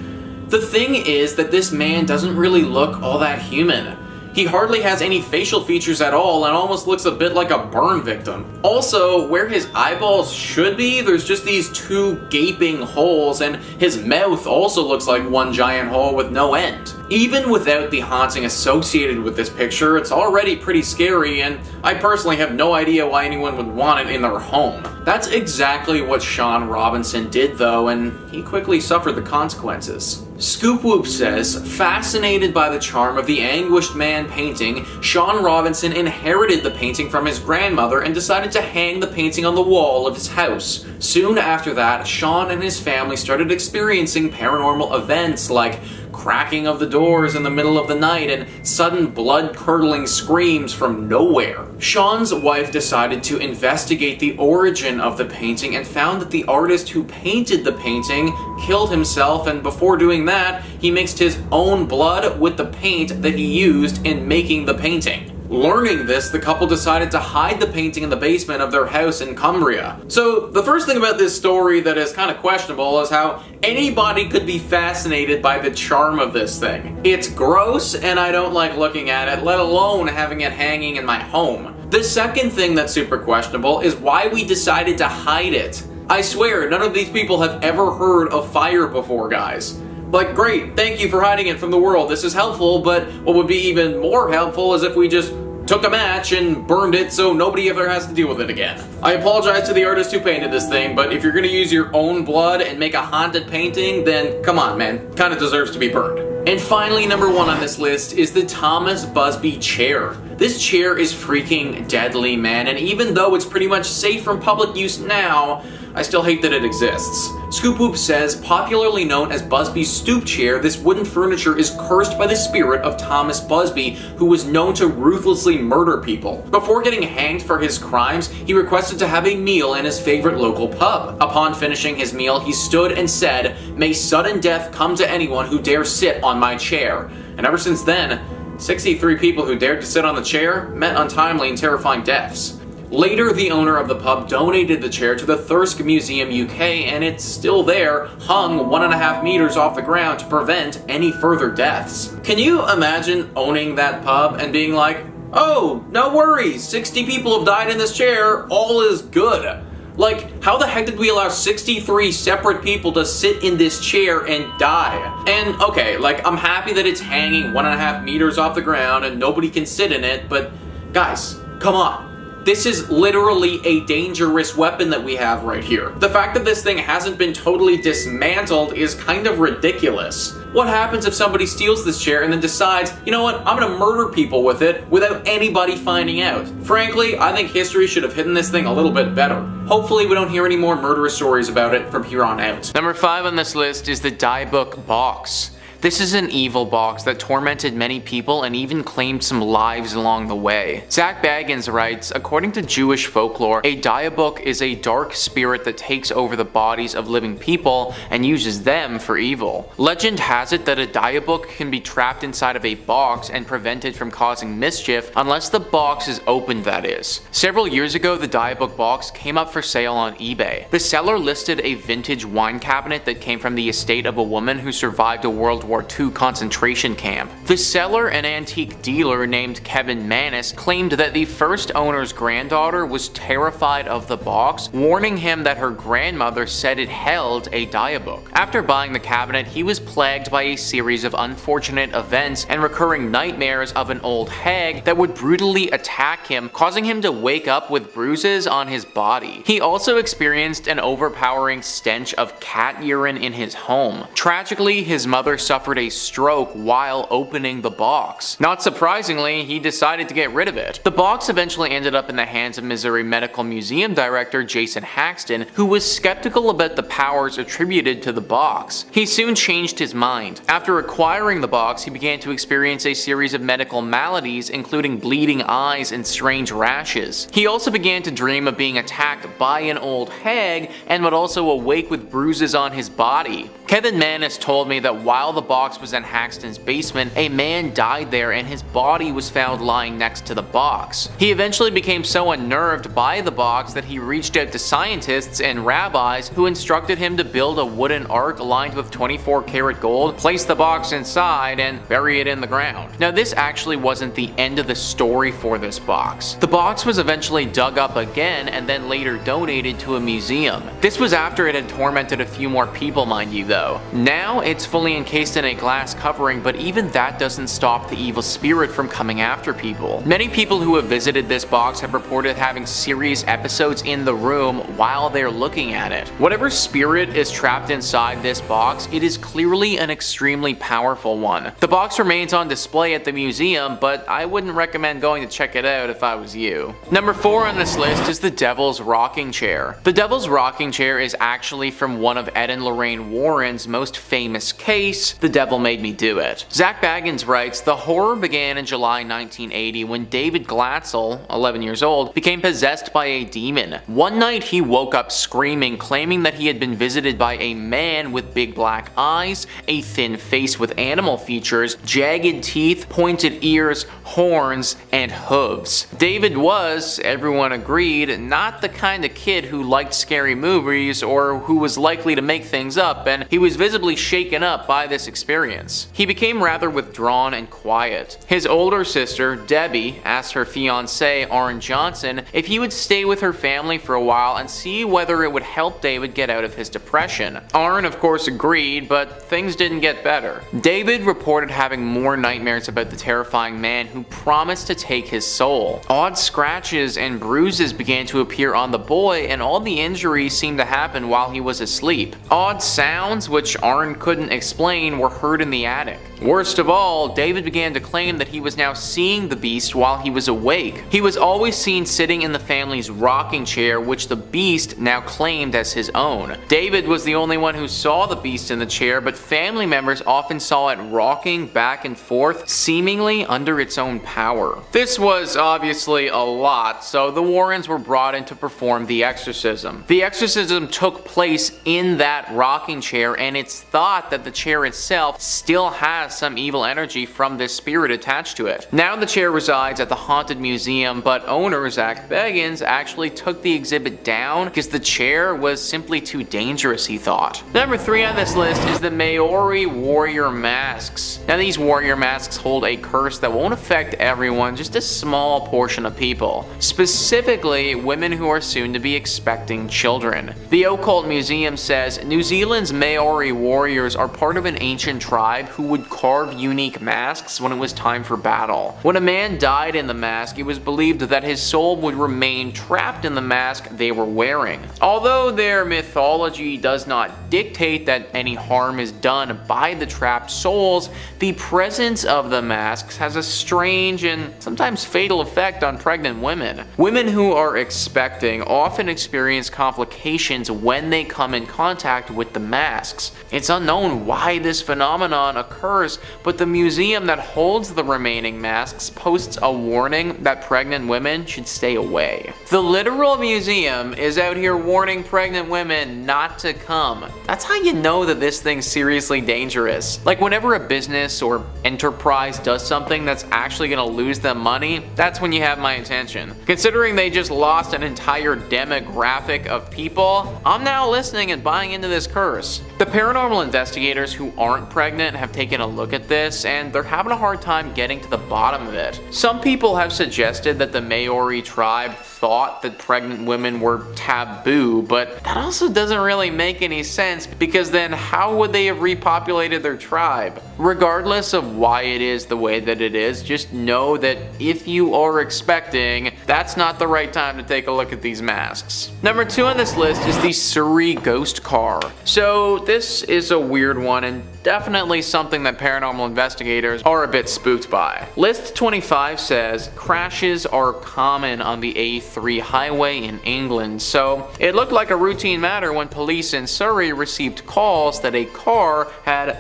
The thing is that this man doesn't really look all that human. He hardly has any facial features at all and almost looks a bit like a burn victim. Also, where his eyeballs should be, there's just these 2 gaping holes, and his mouth also looks like one giant hole with no end. Even without the haunting associated with this picture, it's already pretty scary, and I personally have no idea why anyone would want it in their home. That's exactly what Sean Robinson did though, and he quickly suffered the consequences. Scoop Whoop says, fascinated by the charm of the Anguished Man painting, Sean Robinson inherited the painting from his grandmother and decided to hang the painting on the wall of his house. Soon after that, Sean and his family started experiencing paranormal events like cracking of the doors in the middle of the night and sudden blood-curdling screams from nowhere. Sean's wife decided to investigate the origin of the painting and found that the artist who painted the painting killed himself, and before doing that, he mixed his own blood with the paint that he used in making the painting. Learning this, the couple decided to hide the painting in the basement of their house in Cumbria. So the first thing about this story that is kind of questionable is how anybody could be fascinated by the charm of this thing. It's gross and I don't like looking at it, let alone having it hanging in my home. The second thing that's super questionable is why we decided to hide it. I swear, none of these people have ever heard of fire before, guys. Like, great, thank you for hiding it from the world, this is helpful, but what would be even more helpful is if we just took a match and burned it so nobody ever has to deal with it again. I apologize to the artist who painted this thing, but if you're gonna use your own blood and make a haunted painting, then come on, man, kinda deserves to be burned. And finally, number 1 on this list is the Thomas Busby chair. This chair is freaking deadly, man, and even though it's pretty much safe from public use now, I still hate that it exists. Scoop Whoop says, popularly known as Busby's stoop chair, this wooden furniture is cursed by the spirit of Thomas Busby, who was known to ruthlessly murder people. Before getting hanged for his crimes, he requested to have a meal in his favorite local pub. Upon finishing his meal, he stood and said, "May sudden death come to anyone who dares sit on my chair." And ever since then, 63 people who dared to sit on the chair met untimely and terrifying deaths. Later, the owner of the pub donated the chair to the Thirsk Museum UK, and it's still there, hung 1.5 meters off the ground to prevent any further deaths. Can you imagine owning that pub and being like, oh, no worries, 60 people have died in this chair, all is good. Like, how the heck did we allow 63 separate people to sit in this chair and die? And okay, like, I'm happy that it's hanging 1.5 meters off the ground and nobody can sit in it, but guys, come on. This is literally a dangerous weapon that we have right here. The fact that this thing hasn't been totally dismantled is kind of ridiculous. What happens if somebody steals this chair and then decides, you know what, I'm gonna murder people with it without anybody finding out? Frankly, I think history should have hidden this thing a little bit better. Hopefully we don't hear any more murderous stories about it from here on out. Number 5 on this list is the Dybbuk box. This is an evil box that tormented many people and even claimed some lives along the way. Zack Baggin writes, according to Jewish folklore, a Dybbuk is a dark spirit that takes over the bodies of living people and uses them for evil. Legend has it that a Dybbuk can be trapped inside of a box and prevented from causing mischief unless the box is opened, that is. Several years ago, the Dybbuk box came up for sale on eBay. The seller listed a vintage wine cabinet that came from the estate of a woman who survived a World War II concentration camp. The seller, an antique dealer named Kevin Manis, claimed that the first owner's granddaughter was terrified of the box, warning him that her grandmother said it held a Dybbuk. After buying the cabinet, he was plagued by a series of unfortunate events and recurring nightmares of an old hag that would brutally attack him, causing him to wake up with bruises on his body. He also experienced an overpowering stench of cat urine in his home. Tragically, his mother suffered a stroke while opening the box. Not surprisingly, he decided to get rid of it. The box eventually ended up in the hands of Missouri Medical Museum director Jason Haxton, who was skeptical about the powers attributed to the box. He soon changed his mind. After acquiring the box, he began to experience a series of medical maladies, including bleeding eyes and strange rashes. He also began to dream of being attacked by an old hag and would also awake with bruises on his body. Kevin Manis told me that while the box was in Haxton's basement, a man died there and his body was found lying next to the box. He eventually became so unnerved by the box that he reached out to scientists and rabbis who instructed him to build a wooden ark lined with 24 karat gold, place the box inside, and bury it in the ground. Now, this actually wasn't the end of the story for this box. The box was eventually dug up again and then later donated to a museum. This was after it had tormented a few more people, mind you, though. Now, it's fully encased in a glass covering, but even that doesn't stop the evil spirit from coming after people. Many people who have visited this box have reported having serious episodes in the room while they're looking at it. Whatever spirit is trapped inside this box, it is clearly an extremely powerful one. The box remains on display at the museum, but I wouldn't recommend going to check it out if I was you. Number 4 on this list is the Devil's Rocking Chair. The Devil's Rocking Chair is actually from one of Ed and Lorraine Warren veteran's most famous case, The Devil Made Me Do It. Zack Baggins writes, "The horror began in July 1980 when David Glatzel, 11 years old, became possessed by a demon. One night he woke up screaming, claiming that he had been visited by a man with big black eyes, a thin face with animal features, jagged teeth, pointed ears, horns, and hooves. David was, everyone agreed, not the kind of kid who liked scary movies or who was likely to make things up, and he was visibly shaken up by this experience. He became rather withdrawn and quiet. His older sister, Debbie, asked her fiancé, Arn Johnson, if he would stay with her family for a while and see whether it would help David get out of his depression. Arn, of course, agreed, but things didn't get better. David reported having more nightmares about the terrifying man who promised to take his soul. Odd scratches and bruises began to appear on the boy, and all the injuries seemed to happen while he was asleep. Odd sounds, which Arn couldn't explain, were heard in the attic. Worst of all, David began to claim that he was now seeing the beast while he was awake. He was always seen sitting in the family's rocking chair, which the beast now claimed as his own. David was the only one who saw the beast in the chair, but family members often saw it rocking back and forth, seemingly under its own power. This was obviously a lot, so the Warrens were brought in to perform the exorcism. The exorcism took place in that rocking chair, and it's thought that the chair itself still has some evil energy from this spirit attached to it. Now the chair resides at the Haunted Museum, but owner Zack Baggins actually took the exhibit down because the chair was simply too dangerous, he thought. Number 3 on this list is the Mayori warrior masks. Now these warrior masks hold a curse that won't affect everyone, just a small portion of people. Specifically, women who are soon to be expecting children. The Occult Museum says New Zealand's Mayori warriors are part of an ancient tribe who would carve unique masks when it was time for battle. When a man died in the mask, it was believed that his soul would remain trapped in the mask they were wearing. Although their mythology does not dictate that any harm is done by the trapped souls, the presence of the masks has a strange and sometimes fatal effect on pregnant women. Women who are expecting often experience complications when they come in contact with the masks. It's unknown why this phenomenon occurs, but the museum that holds the remaining masks posts a warning that pregnant women should stay away. The literal museum is out here warning pregnant women not to come. That's how you know that this thing's seriously dangerous. Like whenever a business or enterprise does something that's actually gonna lose them money, that's when you have my attention. Considering they just lost an entire demographic of people, I'm now listening and buying into this curse. The paranormal investigators who aren't pregnant have taken a look at this, and they're having a hard time getting to the bottom of it. Some people have suggested that the Mayori tribe thought that pregnant women were taboo, but that also doesn't really make any sense, because then how would they have repopulated their tribe? Regardless of why it is the way that it is, just know that if you are expecting, that's not the right time to take a look at these masks. Number 2 on this list is the Surrey ghost car. So this is a weird one and definitely something that paranormal investigators are a bit spooked by. List 25 says crashes are common on the A3 highway in England, so it looked like a routine matter when police in Surrey received calls that a car had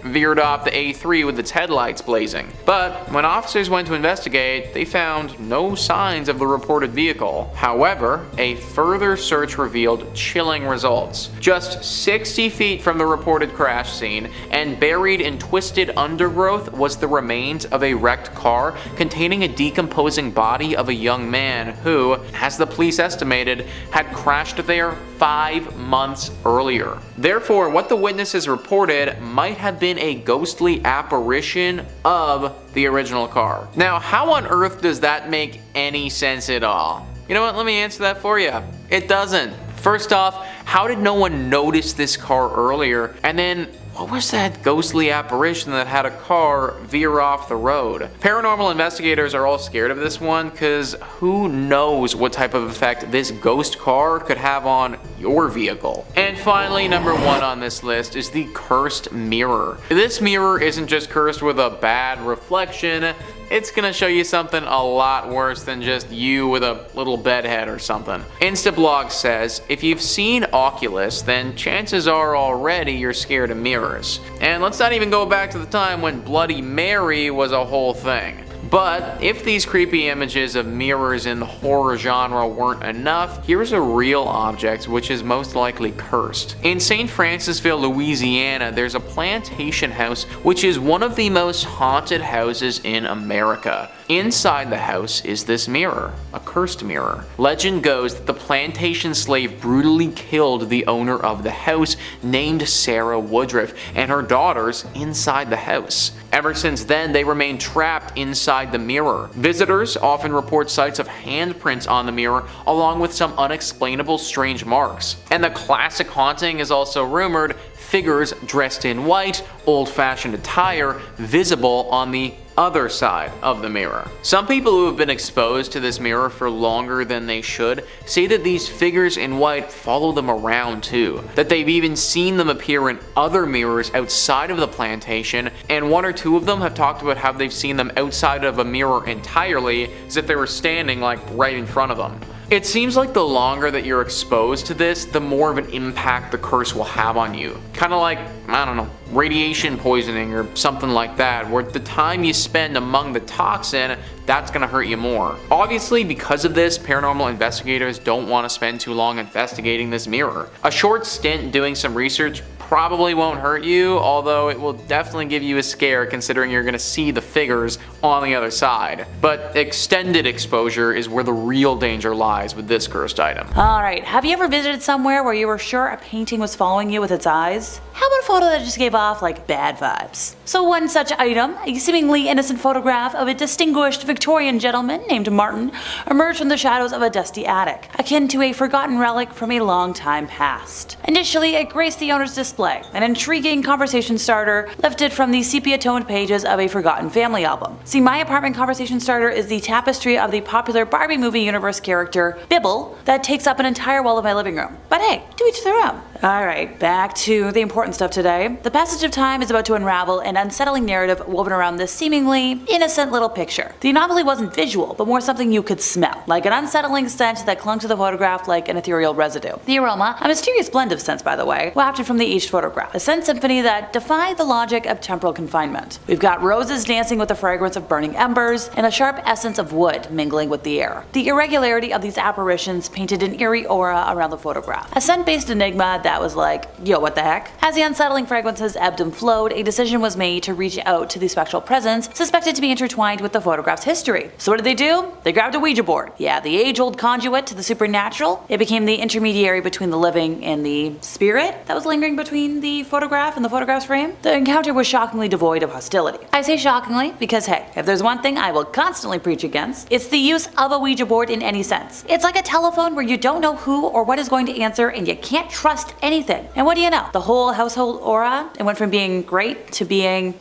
veered off the A3 with its headlights blazing. But when officers went to investigate, they found no signs of the reported vehicle. However, a further search revealed chilling results. Just 60 feet from the reported crash scene, and buried in twisted undergrowth, was the remains of a wrecked car containing a decomposing body of a young man who, as the police estimated, had crashed there 5 months earlier. Therefore, what the witnesses reported might have been a ghostly apparition of the original car. Now, how on earth does that make any sense at all? You know what, let me answer that for you. It doesn't. First off, how did no one notice this car earlier? And then, what was that ghostly apparition that had a car veer off the road? Paranormal investigators are all scared of this one because who knows what type of effect this ghost car could have on your vehicle. And finally, number 1 on this list is the cursed mirror. This mirror isn't just cursed with a bad reflection, it's gonna show you something a lot worse than just you with a little bedhead or something. Instablog says, if you've seen Oculus, then chances are already you're scared of mirrors. And let's not even go back to the time when Bloody Mary was a whole thing. But if these creepy images of mirrors in the horror genre weren't enough, here's a real object which is most likely cursed. In St. Francisville, Louisiana, there's a plantation house which is one of the most haunted houses in America. Inside the house is this mirror, a cursed mirror. Legend goes that the plantation slave brutally killed the owner of the house, named Sarah Woodruff, and her daughters inside the house. Ever since then, they remain trapped inside the mirror. Visitors often report sights of handprints on the mirror, along with some unexplainable strange marks. And the classic haunting is also rumored: figures dressed in white, old-fashioned attire, visible on the other side of the mirror. Some people who have been exposed to this mirror for longer than they should say that these figures in white follow them around too, that they've even seen them appear in other mirrors outside of the plantation, and 1 or 2 of them have talked about how they've seen them outside of a mirror entirely, as if they were standing like right in front of them. It seems like the longer that you're exposed to this, the more of an impact the curse will have on you. Kinda like, I don't know, radiation poisoning or something like that, where the time you spend among the toxin, that's gonna hurt you more. Obviously, because of this, paranormal investigators don't want to spend too long investigating this mirror. A short stint doing some research probably won't hurt you, although it will definitely give you a scare considering you're gonna see the figures on the other side. But extended exposure is where the real danger lies with this cursed item. Alright, have you ever visited somewhere where you were sure a painting was following you with its eyes? How about a photo that just gave off like bad vibes? So one such item, a seemingly innocent photograph of a distinguished Victorian gentleman named Martin, emerged from the shadows of a dusty attic, akin to a forgotten relic from a long time past. Initially, it graced the owner's display, an intriguing conversation starter lifted from the sepia-toned pages of a forgotten family album. See, my apartment conversation starter is the tapestry of the popular Barbie movie universe character, Bibble, that takes up an entire wall of my living room. But hey, to each their own. Alright, back to the important stuff today. The passage of time is about to unravel an unsettling narrative woven around this seemingly innocent little picture. The anomaly wasn't visual, but more something you could smell, like an unsettling scent that clung to the photograph like an ethereal residue. The aroma, a mysterious blend of scents by the way, wafted from the each photograph, a scent symphony that defied the logic of temporal confinement. We've got roses dancing with the fragrance of burning embers, and a sharp essence of wood mingling with the air. The irregularity of these apparitions painted an eerie aura around the photograph, a scent-based enigma that was like, yo, what the heck? As the unsettling fragrances ebbed and flowed, a decision was made to reach out to the spectral presence suspected to be intertwined with the photograph's history. So what did they do? They grabbed a Ouija board. Yeah, the age-old conduit to the supernatural. It became the intermediary between the living and the spirit that was lingering between the photograph and the photograph's frame. The encounter was shockingly devoid of hostility. I say shockingly because hey, if there's one thing I will constantly preach against, it's the use of a Ouija board in any sense. It's like a telephone where you don't know who or what is going to answer and you can't trust anything. And what do you know? The whole household aura, it went from being great to being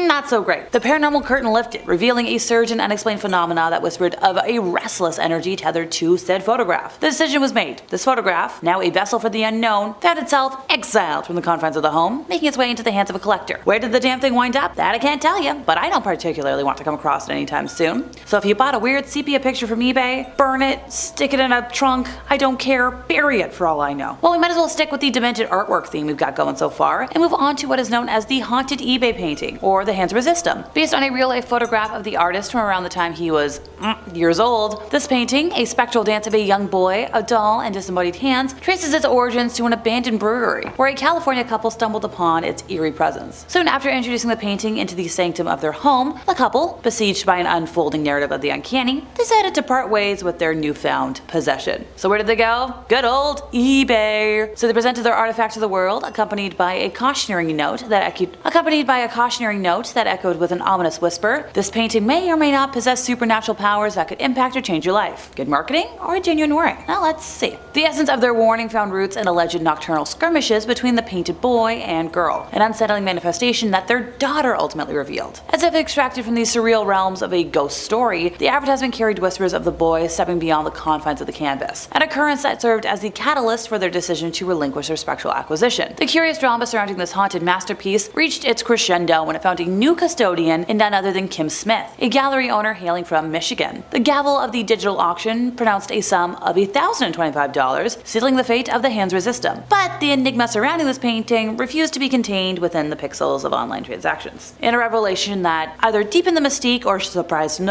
not so great. The paranormal curtain lifted, revealing a surge in unexplained phenomena that whispered of a restless energy tethered to said photograph. The decision was made. This photograph, now a vessel for the unknown, found itself exiled from the confines of the home, making its way into the hands of a collector. Where did the damn thing wind up? That I can't tell you, but I don't particularly want to come across it anytime soon. So if you bought a weird sepia picture from eBay, burn it, stick it in a trunk, I don't care, bury it for all I know. Well, we might as well stick with the demented artwork theme we've got going so far, and move on to what is known as the haunted eBay painting, or the Hands Resistum. Based on a real-life photograph of the artist from around the time he was years old, this painting, a spectral dance of a young boy, a doll, and disembodied hands, traces its origins to an abandoned brewery, where a California couple stumbled upon its eerie presence. Soon after introducing the painting into the sanctum of their home, the couple, besieged by an unfolding narrative of the uncanny, decided to part ways with their newfound possession. So where did they go? Good old eBay! So they presented their artifact to the world, accompanied by a cautionary note that note that echoed with an ominous whisper, "This painting may or may not possess supernatural powers that could impact or change your life." Good marketing or a genuine worry? Now let's see. The essence of their warning found roots in alleged nocturnal skirmishes between the painted boy and girl, an unsettling manifestation that their daughter ultimately revealed. As if extracted from the surreal realms of a ghost story, the advertisement carried whispers of the boy stepping beyond the confines of the canvas, an occurrence that served as the catalyst for their decision to relinquish their spectral acquisition. The curious drama surrounding this haunted masterpiece reached its crescendo when it found a new custodian in none other than Kim Smith, a gallery owner hailing from Michigan. The gavel of the digital auction pronounced a sum of $1,025, sealing the fate of the Hands Resistum. But the enigma surrounding this painting refused to be contained within the pixels of online transactions. In a revelation that either deepened the mystique or surprised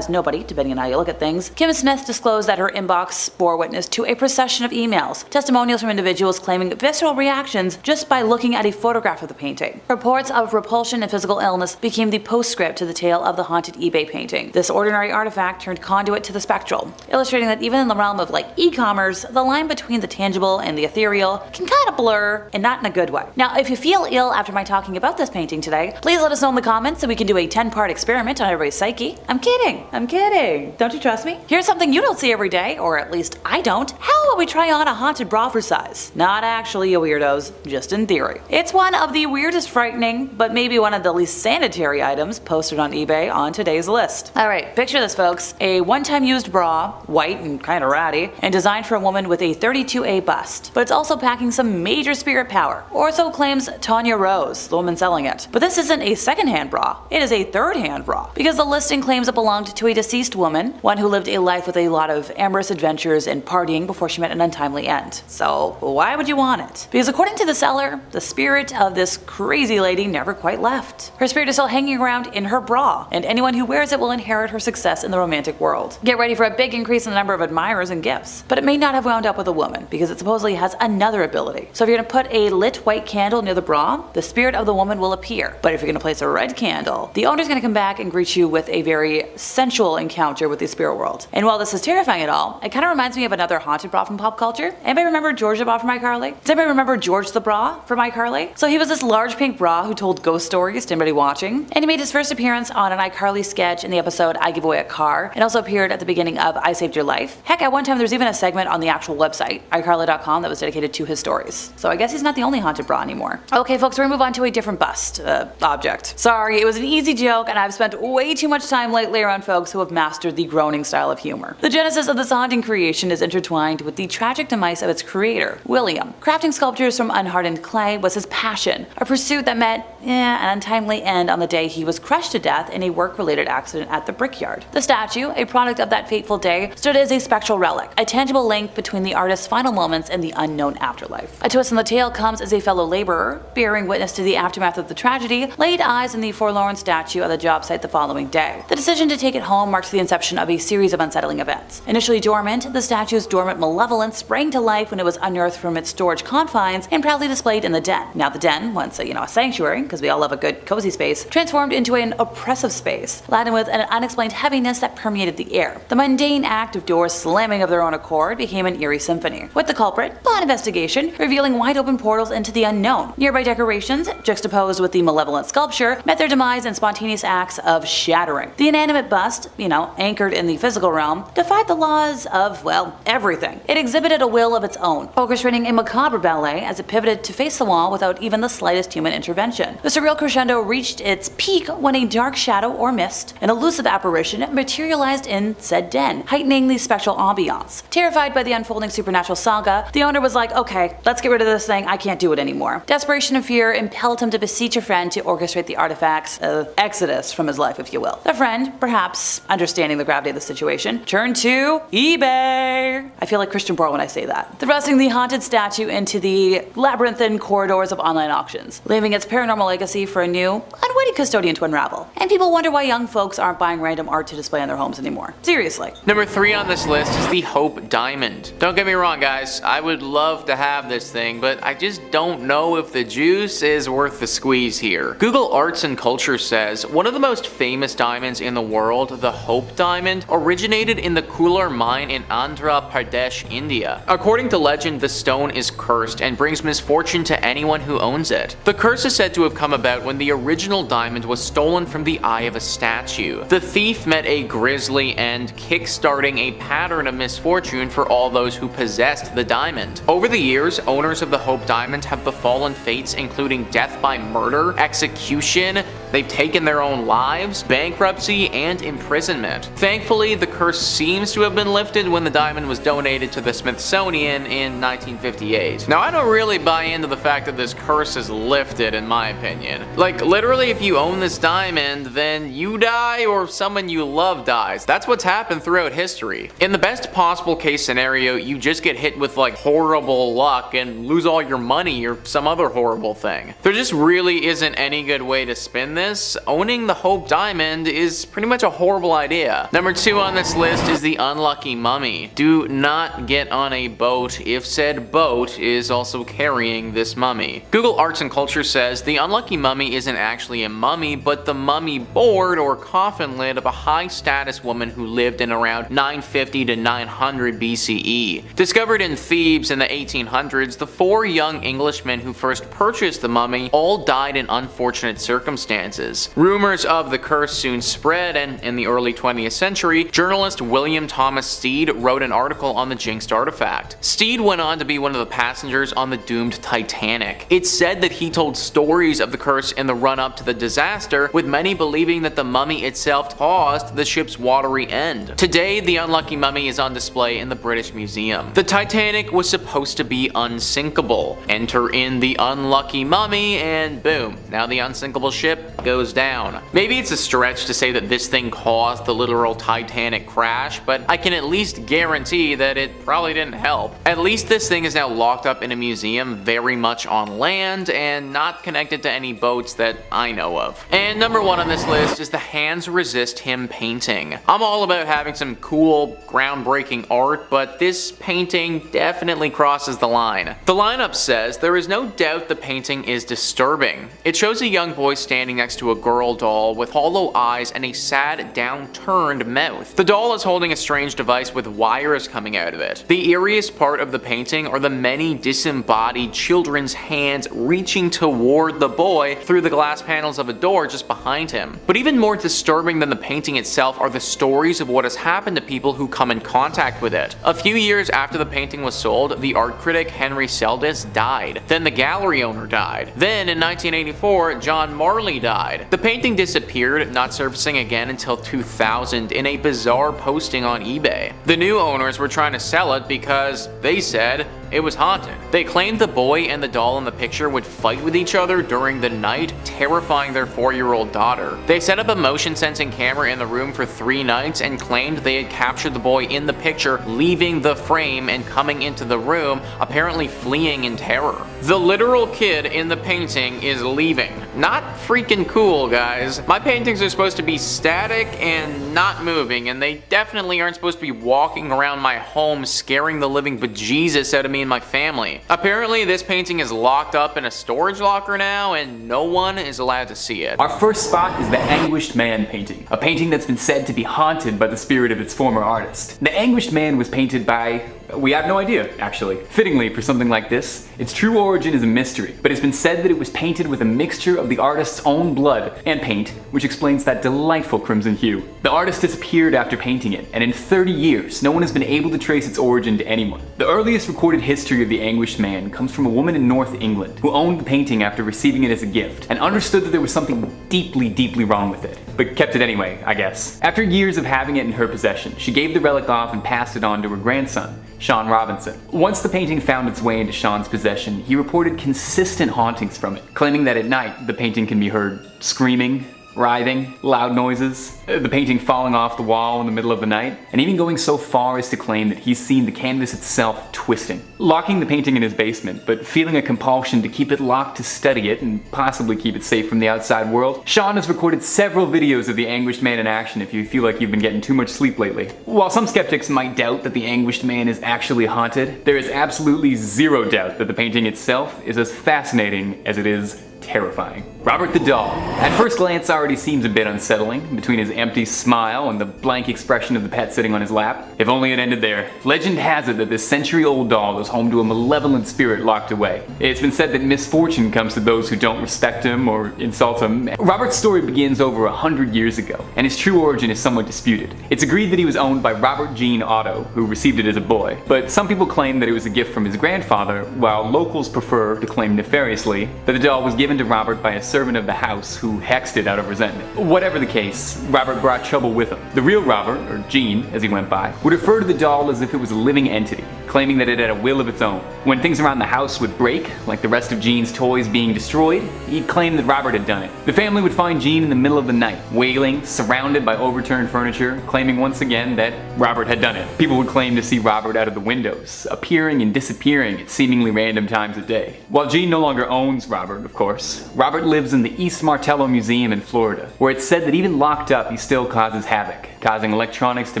nobody, depending on how you look at things, Kim Smith disclosed that her inbox bore witness to a procession of emails, testimonials from individuals claiming visceral reactions just by looking at a photograph of the painting. Reports of repulsion and physical illness became the postscript to the tale of the haunted eBay painting. This ordinary artifact turned conduit to the spectral, illustrating that even in the realm of e-commerce, the line between the tangible and the ethereal can kind of blur, and not in a good way. Now, if you feel ill after my talking about this painting today, please let us know in the comments so we can do a 10-part experiment on everybody's psyche. I'm kidding. Don't you trust me? Here's something you don't see every day, or at least I don't. How about we try on a haunted bra for size? Not actually, you weirdos, just in theory. It's one of the weirdest, frightening, but maybe one of the least sanitary items posted on eBay on today's list. Alright, picture this folks, a one-time used bra, white and kinda ratty, and designed for a woman with a 32A bust. But it's also packing some major spirit power, or so claims Tanya Rose, the woman selling it. But this isn't a second-hand bra, it is a third-hand bra, because the listing claims it belonged to a deceased woman, one who lived a life with a lot of amorous adventures and partying before she met an untimely end. So why would you want it? Because according to the seller, the spirit of this crazy lady never quite left. Her spirit is still hanging around in her bra, and anyone who wears it will inherit her success in the romantic world. Get ready for a big increase in the number of admirers and gifts. But it may not have wound up with a woman, because it supposedly has another ability. So if you're gonna put a lit white candle near the bra, the spirit of the woman will appear. But if you're gonna place a red candle, the owner's gonna come back and greet you with a very sensual encounter with the spirit world. And while this is terrifying at all, it kind of reminds me of another haunted bra from pop culture. Anybody remember George the Bra from iCarly? Does anybody remember George the Bra from iCarly? So he was this large pink bra who told ghost stories to anybody watching, and he made his first appearance on an iCarly sketch in the episode I Give Away a Car, and also appeared at the beginning of I Saved Your Life. Heck, at one time there was even a segment on the actual website, iCarly.com, that was dedicated to his stories. So I guess he's not the only haunted bra anymore. Okay folks, we're gonna move on to a different bust, object. Sorry, it was an easy joke, and I've spent way too much time lately around folks who have mastered the groaning style of humor. The genesis of this haunting creation is intertwined with the tragic demise of its creator, William. Crafting sculptures from unhardened clay was his passion, a pursuit that met an untimely end on the day he was crushed to death in a work-related accident at the brickyard. The statue, a product of that fateful day, stood as a spectral relic, a tangible link between the artist's final moments and the unknown afterlife. A twist in the tale comes as a fellow laborer, bearing witness to the aftermath of the tragedy, laid eyes on the forlorn statue at the job site the following day. The decision to take it home marks the inception of a series of unsettling events. Initially dormant, the statue's dormant malevolence sprang to life when it was unearthed from its storage confines and proudly displayed in the den. Now the den, once a sanctuary, because we all love a good cozy space, transformed into an oppressive space, laden with an unexplained heaviness that permeated the air. The mundane act of doors slamming of their own accord became an eerie symphony, with the culprit, upon investigation, revealing wide open portals into the unknown. Nearby decorations, juxtaposed with the malevolent sculpture, met their demise in spontaneous acts of shattering. The inanimate bust, anchored in the physical realm, defied the laws of, everything. It exhibited a will of its own, orchestrating a macabre ballet as it pivoted to face the wall without even the slightest human intervention. The surreal crescendo reached its peak when a dark shadow or mist, an elusive apparition, materialized in said den, heightening the spectral ambiance. Terrified by the unfolding supernatural saga, the owner was like, okay, let's get rid of this thing, I can't do it anymore. Desperation and fear impelled him to beseech a friend to orchestrate the artifact's exodus from his life, if you will. The friend, perhaps understanding the gravity of the situation, turned to eBay. I feel like Christian Borle when I say that. Thrusting the haunted statue into the labyrinthine corridors of online auctions, leaving its paranormal legacy for a new, unwitting wedding custodian to unravel. And people wonder why young folks aren't buying random art to display in their homes anymore. Seriously. Number 3 on this list is the Hope Diamond. Don't get me wrong, guys, I would love to have this thing, but I just don't know if the juice is worth the squeeze here. Google Arts and Culture says one of the most famous diamonds in the world, the Hope Diamond, originated in the Kolar mine in Andhra Pradesh, India. According to legend, the stone is cursed and brings misfortune to anyone who owns it. The curse is said to have come about when the original diamond was stolen from the eye of a statue. The thief met a grisly end, kick-starting a pattern of misfortune for all those who possessed the diamond. Over the years, owners of the Hope Diamond have befallen fates including death by murder, execution, they've taken their own lives, bankruptcy, and imprisonment. Thankfully, the curse seems to have been lifted when the diamond was donated to the Smithsonian in 1958. Now, I don't really buy into the fact that this curse is lifted, in my opinion. Like, literally, if you own this diamond, then you die or someone you love dies. That's what's happened throughout history. In the best possible case scenario, you just get hit with like horrible luck and lose all your money or some other horrible thing. There just really isn't any good way to spin this. Owning the Hope Diamond is pretty much a horrible idea. Number 2 on this list is the Unlucky Mummy. Do not get on a boat if said boat is also carrying this mummy. Google Arts and Culture says the Unlucky Mummy isn't actually a mummy, but the mummy board or coffin lid of a high status woman who lived in around 950 to 900 BCE. Discovered in Thebes in the 1800s, the 4 young Englishmen who first purchased the mummy all died in unfortunate circumstances. Rumors of the curse soon spread, and in the early 20th century, journalist William Thomas Stead wrote an article on the jinxed artifact. Stead went on to be one of the passengers on the doomed Titanic. It's said that he told stories of the curse in the run-up to the disaster, with many believing that the mummy itself caused the ship's watery end. Today, the Unlucky Mummy is on display in the British Museum. The Titanic was supposed to be unsinkable. Enter in the Unlucky Mummy and boom, now the unsinkable ship goes down. Maybe it's a stretch to say that this thing caused the literal Titanic crash, but I can at least guarantee that it probably didn't help. At least this thing is now locked up in a museum very much on land and not connected to any boats that I know of. And number 1 on this list is the Hands Resist Him painting. I'm all about having some cool, groundbreaking art, but this painting definitely crosses the line. The lineup says there is no doubt the painting is disturbing. It shows a young boy standing next to a girl doll with hollow eyes and a sad, downturned mouth. The doll is holding a strange device with wires coming out of it. The eeriest part of the painting are the many disembodied children's hands reaching toward the boy through the glass panels of a door just behind him. But even more disturbing than the painting itself are the stories of what has happened to people who come in contact with it. A few years after the painting was sold, the art critic Henry Seldes died. Then the gallery owner died. Then in 1984, John Marley died. The painting disappeared, not surfacing again until 2000 in a bizarre posting on eBay. The new owners were trying to sell it because they said it was haunted. They claimed the boy and the doll in the picture would fight with each other during the night, terrifying their 4-year-old daughter. They set up a motion sensing camera in the room for 3 nights and claimed they had captured the boy in the picture leaving the frame and coming into the room, apparently fleeing in terror. The literal kid in the painting is leaving. Not freaking cool, guys. My paintings are supposed to be static and not moving, and they definitely aren't supposed to be walking around my home scaring the living bejesus out of me and my family. Apparently, this painting is locked up in a storage locker now, and no one is allowed to see it. Our first spot is the Anguished Man painting, a painting that's been said to be haunted by the spirit of its former artist. The Anguished Man was painted by... we have no idea, actually. Fittingly, for something like this, its true origin is a mystery, but it's been said that it was painted with a mixture of the artist's own blood and paint, which explains that delightful crimson hue. The artist disappeared after painting it, and in 30 years, no one has been able to trace its origin to anyone. The earliest recorded history of the Anguished Man comes from a woman in North England who owned the painting after receiving it as a gift, and understood that there was something deeply, deeply wrong with it, but kept it anyway, I guess. After years of having it in her possession, she gave the relic off and passed it on to her grandson, Sean Robinson. Once the painting found its way into Sean's possession, he reported consistent hauntings from it, claiming that at night the painting can be heard screaming, writhing, loud noises, the painting falling off the wall in the middle of the night, and even going so far as to claim that he's seen the canvas itself twisting. Locking the painting in his basement, but feeling a compulsion to keep it locked to study it and possibly keep it safe from the outside world, Sean has recorded several videos of the Anguished Man in action if you feel like you've been getting too much sleep lately. While some skeptics might doubt that the Anguished Man is actually haunted, there is absolutely zero doubt that the painting itself is as fascinating as it is terrifying. Robert the doll. At first glance already seems a bit unsettling, between his empty smile and the blank expression of the pet sitting on his lap. If only it ended there. Legend has it that this century-old doll is home to a malevolent spirit locked away. It's been said that misfortune comes to those who don't respect him or insult him. Robert's story begins over 100 years ago, and his true origin is somewhat disputed. It's agreed that he was owned by Robert Jean Otto, who received it as a boy, but some people claim that it was a gift from his grandfather, while locals prefer to claim nefariously that the doll was given to Robert by a servant of the house who hexed it out of resentment. Whatever the case, Robert brought trouble with him. The real Robert, or Jean as he went by, would refer to the doll as if it was a living entity, claiming that it had a will of its own. When things around the house would break, like the rest of Jean's toys being destroyed, he'd claim that Robert had done it. The family would find Jean in the middle of the night, wailing, surrounded by overturned furniture, claiming once again that Robert had done it. People would claim to see Robert out of the windows, appearing and disappearing at seemingly random times of day. While Jean no longer owns Robert, of course, Robert lives in the East Martello Museum in Florida, where it's said that even locked up he still causes havoc, causing electronics to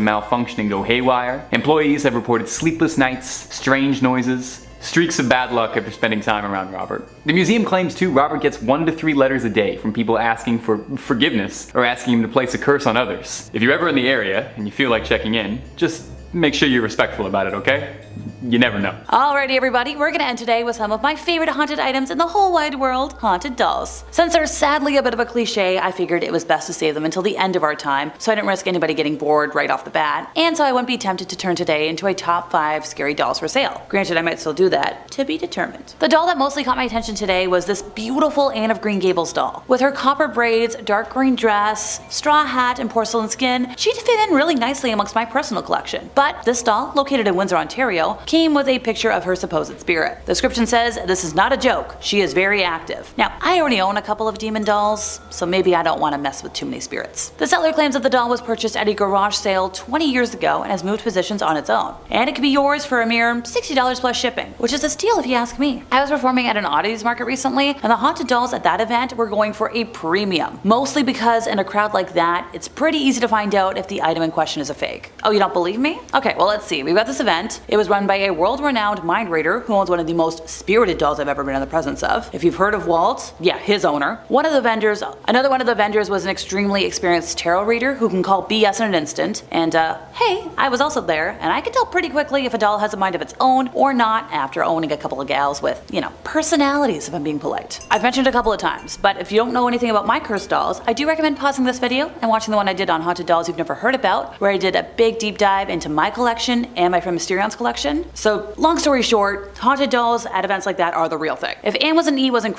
malfunction and go haywire. Employees have reported sleepless nights, strange noises, streaks of bad luck after spending time around Robert. The museum claims too Robert gets 1 to 3 letters a day from people asking for forgiveness or asking him to place a curse on others. If you're ever in the area and you feel like checking in, just make sure you're respectful about it, okay? You never know. Alrighty everybody, we're gonna end today with some of my favorite haunted items in the whole wide world, haunted dolls. Since they're sadly a bit of a cliche, I figured it was best to save them until the end of our time, so I didn't risk anybody getting bored right off the bat, and so I wouldn't be tempted to turn today into a top 5 scary dolls for sale. Granted, I might still do that, to be determined. The doll that mostly caught my attention today was this beautiful Anne of Green Gables doll. With her copper braids, dark green dress, straw hat, and porcelain skin, she'd fit in really nicely amongst my personal collection. But this doll, located in Windsor, Ontario, came with a picture of her supposed spirit. The description says, "This is not a joke, she is very active." Now, I already own a couple of demon dolls, so maybe I don't want to mess with too many spirits. The seller claims that the doll was purchased at a garage sale 20 years ago and has moved positions on its own. And it could be yours for a mere $60 plus shipping, which is a steal if you ask me. I was performing at an oddities market recently, and the haunted dolls at that event were going for a premium. Mostly because in a crowd like that, it's pretty easy to find out if the item in question is a fake. Oh, you don't believe me? Okay, well let's see. We've got this event. It was run by a world-renowned mind reader who owns one of the most spirited dolls I've ever been in the presence of. If you've heard of Walt, yeah, his owner. Another one of the vendors was an extremely experienced tarot reader who can call BS in an instant. And hey, I was also there, and I can tell pretty quickly if a doll has a mind of its own or not after owning a couple of gals with, personalities if I'm being polite. I've mentioned it a couple of times, but if you don't know anything about my cursed dolls, I do recommend pausing this video and watching the one I did on haunted dolls you've never heard about, where I did a big deep dive into my collection and my friend Mysterion's collection. So long story short, haunted dolls at events like that are the real thing. If Anne with an E wasn't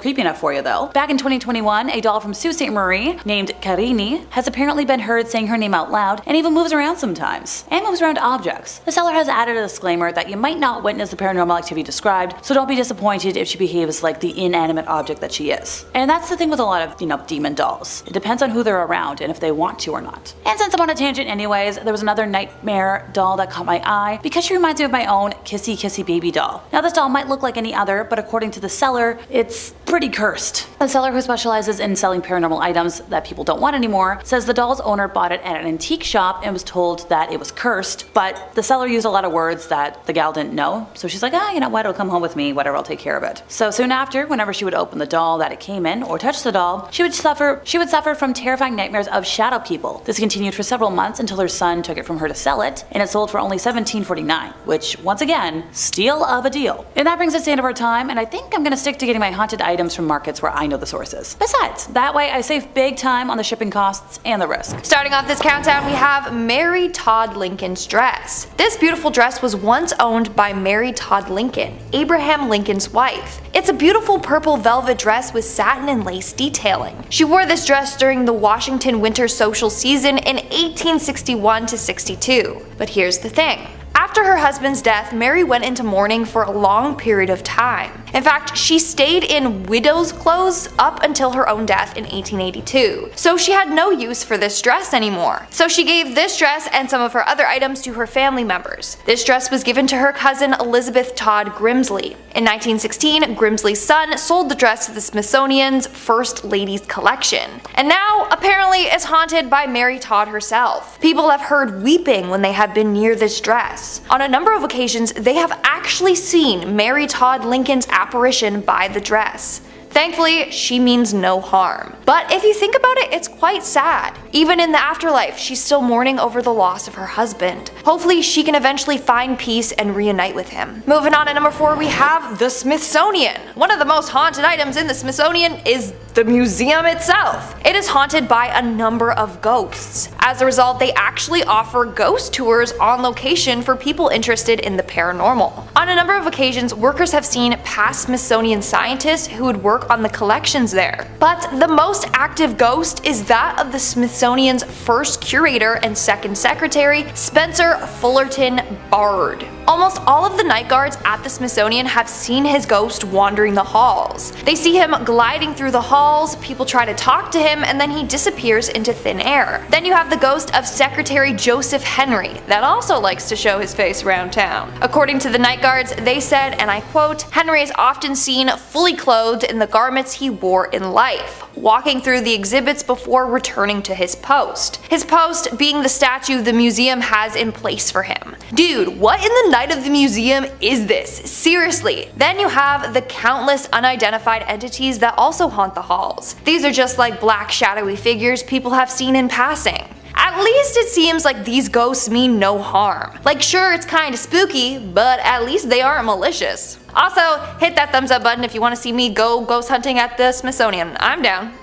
creepy enough for you though, back in 2021, a doll from Sault Ste. Marie named Carini has apparently been heard saying her name out loud and even moves around sometimes. And moves around objects. The seller has added a disclaimer that you might not witness the paranormal activity described, so don't be disappointed if she behaves like the inanimate object that she is. And that's the thing with a lot of, demon dolls. It depends on who they're around and if they want to or not. And since I'm on a tangent anyways, there was another nightmare doll that caught my eye because she reminds me of my own Kissy Kissy Baby doll. Now this doll might look like any other, but according to the seller, it's pretty cursed. The seller, who specializes in selling paranormal items that people don't want anymore, says the doll's owner bought it at an antique shop and was told that it was cursed, but the seller used a lot of words that the gal didn't know, so she's like, you know what, it'll come home with me, whatever, I'll take care of it. So soon after, whenever she would open the doll that it came in or touch the doll, she would suffer from terrifying nightmares of shadow people. This continued for several months until her son took it from her to sell it, and it sold for only $17.49, which once again, steal of a deal. And that brings us to the end of our time, and I think I'm gonna stick to getting my haunted items from markets where I know the sources. Besides, that way I save big time on the shipping costs and the risk. Starting off this countdown, we have Mary Todd Lincoln's dress. This beautiful dress was once owned by Mary Todd Lincoln, Abraham Lincoln's wife. It's a beautiful purple velvet dress with satin and lace detailing. She wore this dress during the Washington winter social season in 1861 to 62. But here's the thing. After her husband's death, Mary went into mourning for a long period of time. In fact, she stayed in widow's clothes up until her own death in 1882. So she had no use for this dress anymore. So she gave this dress and some of her other items to her family members. This dress was given to her cousin Elizabeth Todd Grimsley. In 1916, Grimsley's son sold the dress to the Smithsonian's First Ladies collection. And now, apparently, it's haunted by Mary Todd herself. People have heard weeping when they have been near this dress. On a number of occasions, they have actually seen Mary Todd Lincoln's apparition by the dress. Thankfully, she means no harm. But if you think about it, it's quite sad. Even in the afterlife, she's still mourning over the loss of her husband. Hopefully, she can eventually find peace and reunite with him. Moving on to number 4, we have the Smithsonian. One of the most haunted items in the Smithsonian is the museum itself. It is haunted by a number of ghosts. As a result, they actually offer ghost tours on location for people interested in the paranormal. On a number of occasions, workers have seen past Smithsonian scientists who would work on the collections there. But the most active ghost is that of the Smithsonian's first curator and second secretary, Spencer Fullerton Bard. Almost all of the night guards at the Smithsonian have seen his ghost wandering the halls. They see him gliding through the halls, people try to talk to him, and then he disappears into thin air. Then you have the ghost of Secretary Joseph Henry that also likes to show his face around town. According to the night guards, they said, and I quote, "Henry is often seen fully clothed in the garments he wore in life, walking through the exhibits before returning to his post. His post being the statue the museum has in place for him." Dude, what in the night of the museum is this? Seriously. Then you have the countless unidentified entities that also haunt the halls. These are just like black shadowy figures people have seen in passing. At least it seems like these ghosts mean no harm. Like, sure, it's kinda spooky, but at least they aren't malicious. Also, hit that thumbs up button if you want to see me go ghost hunting at the Smithsonian. I'm down.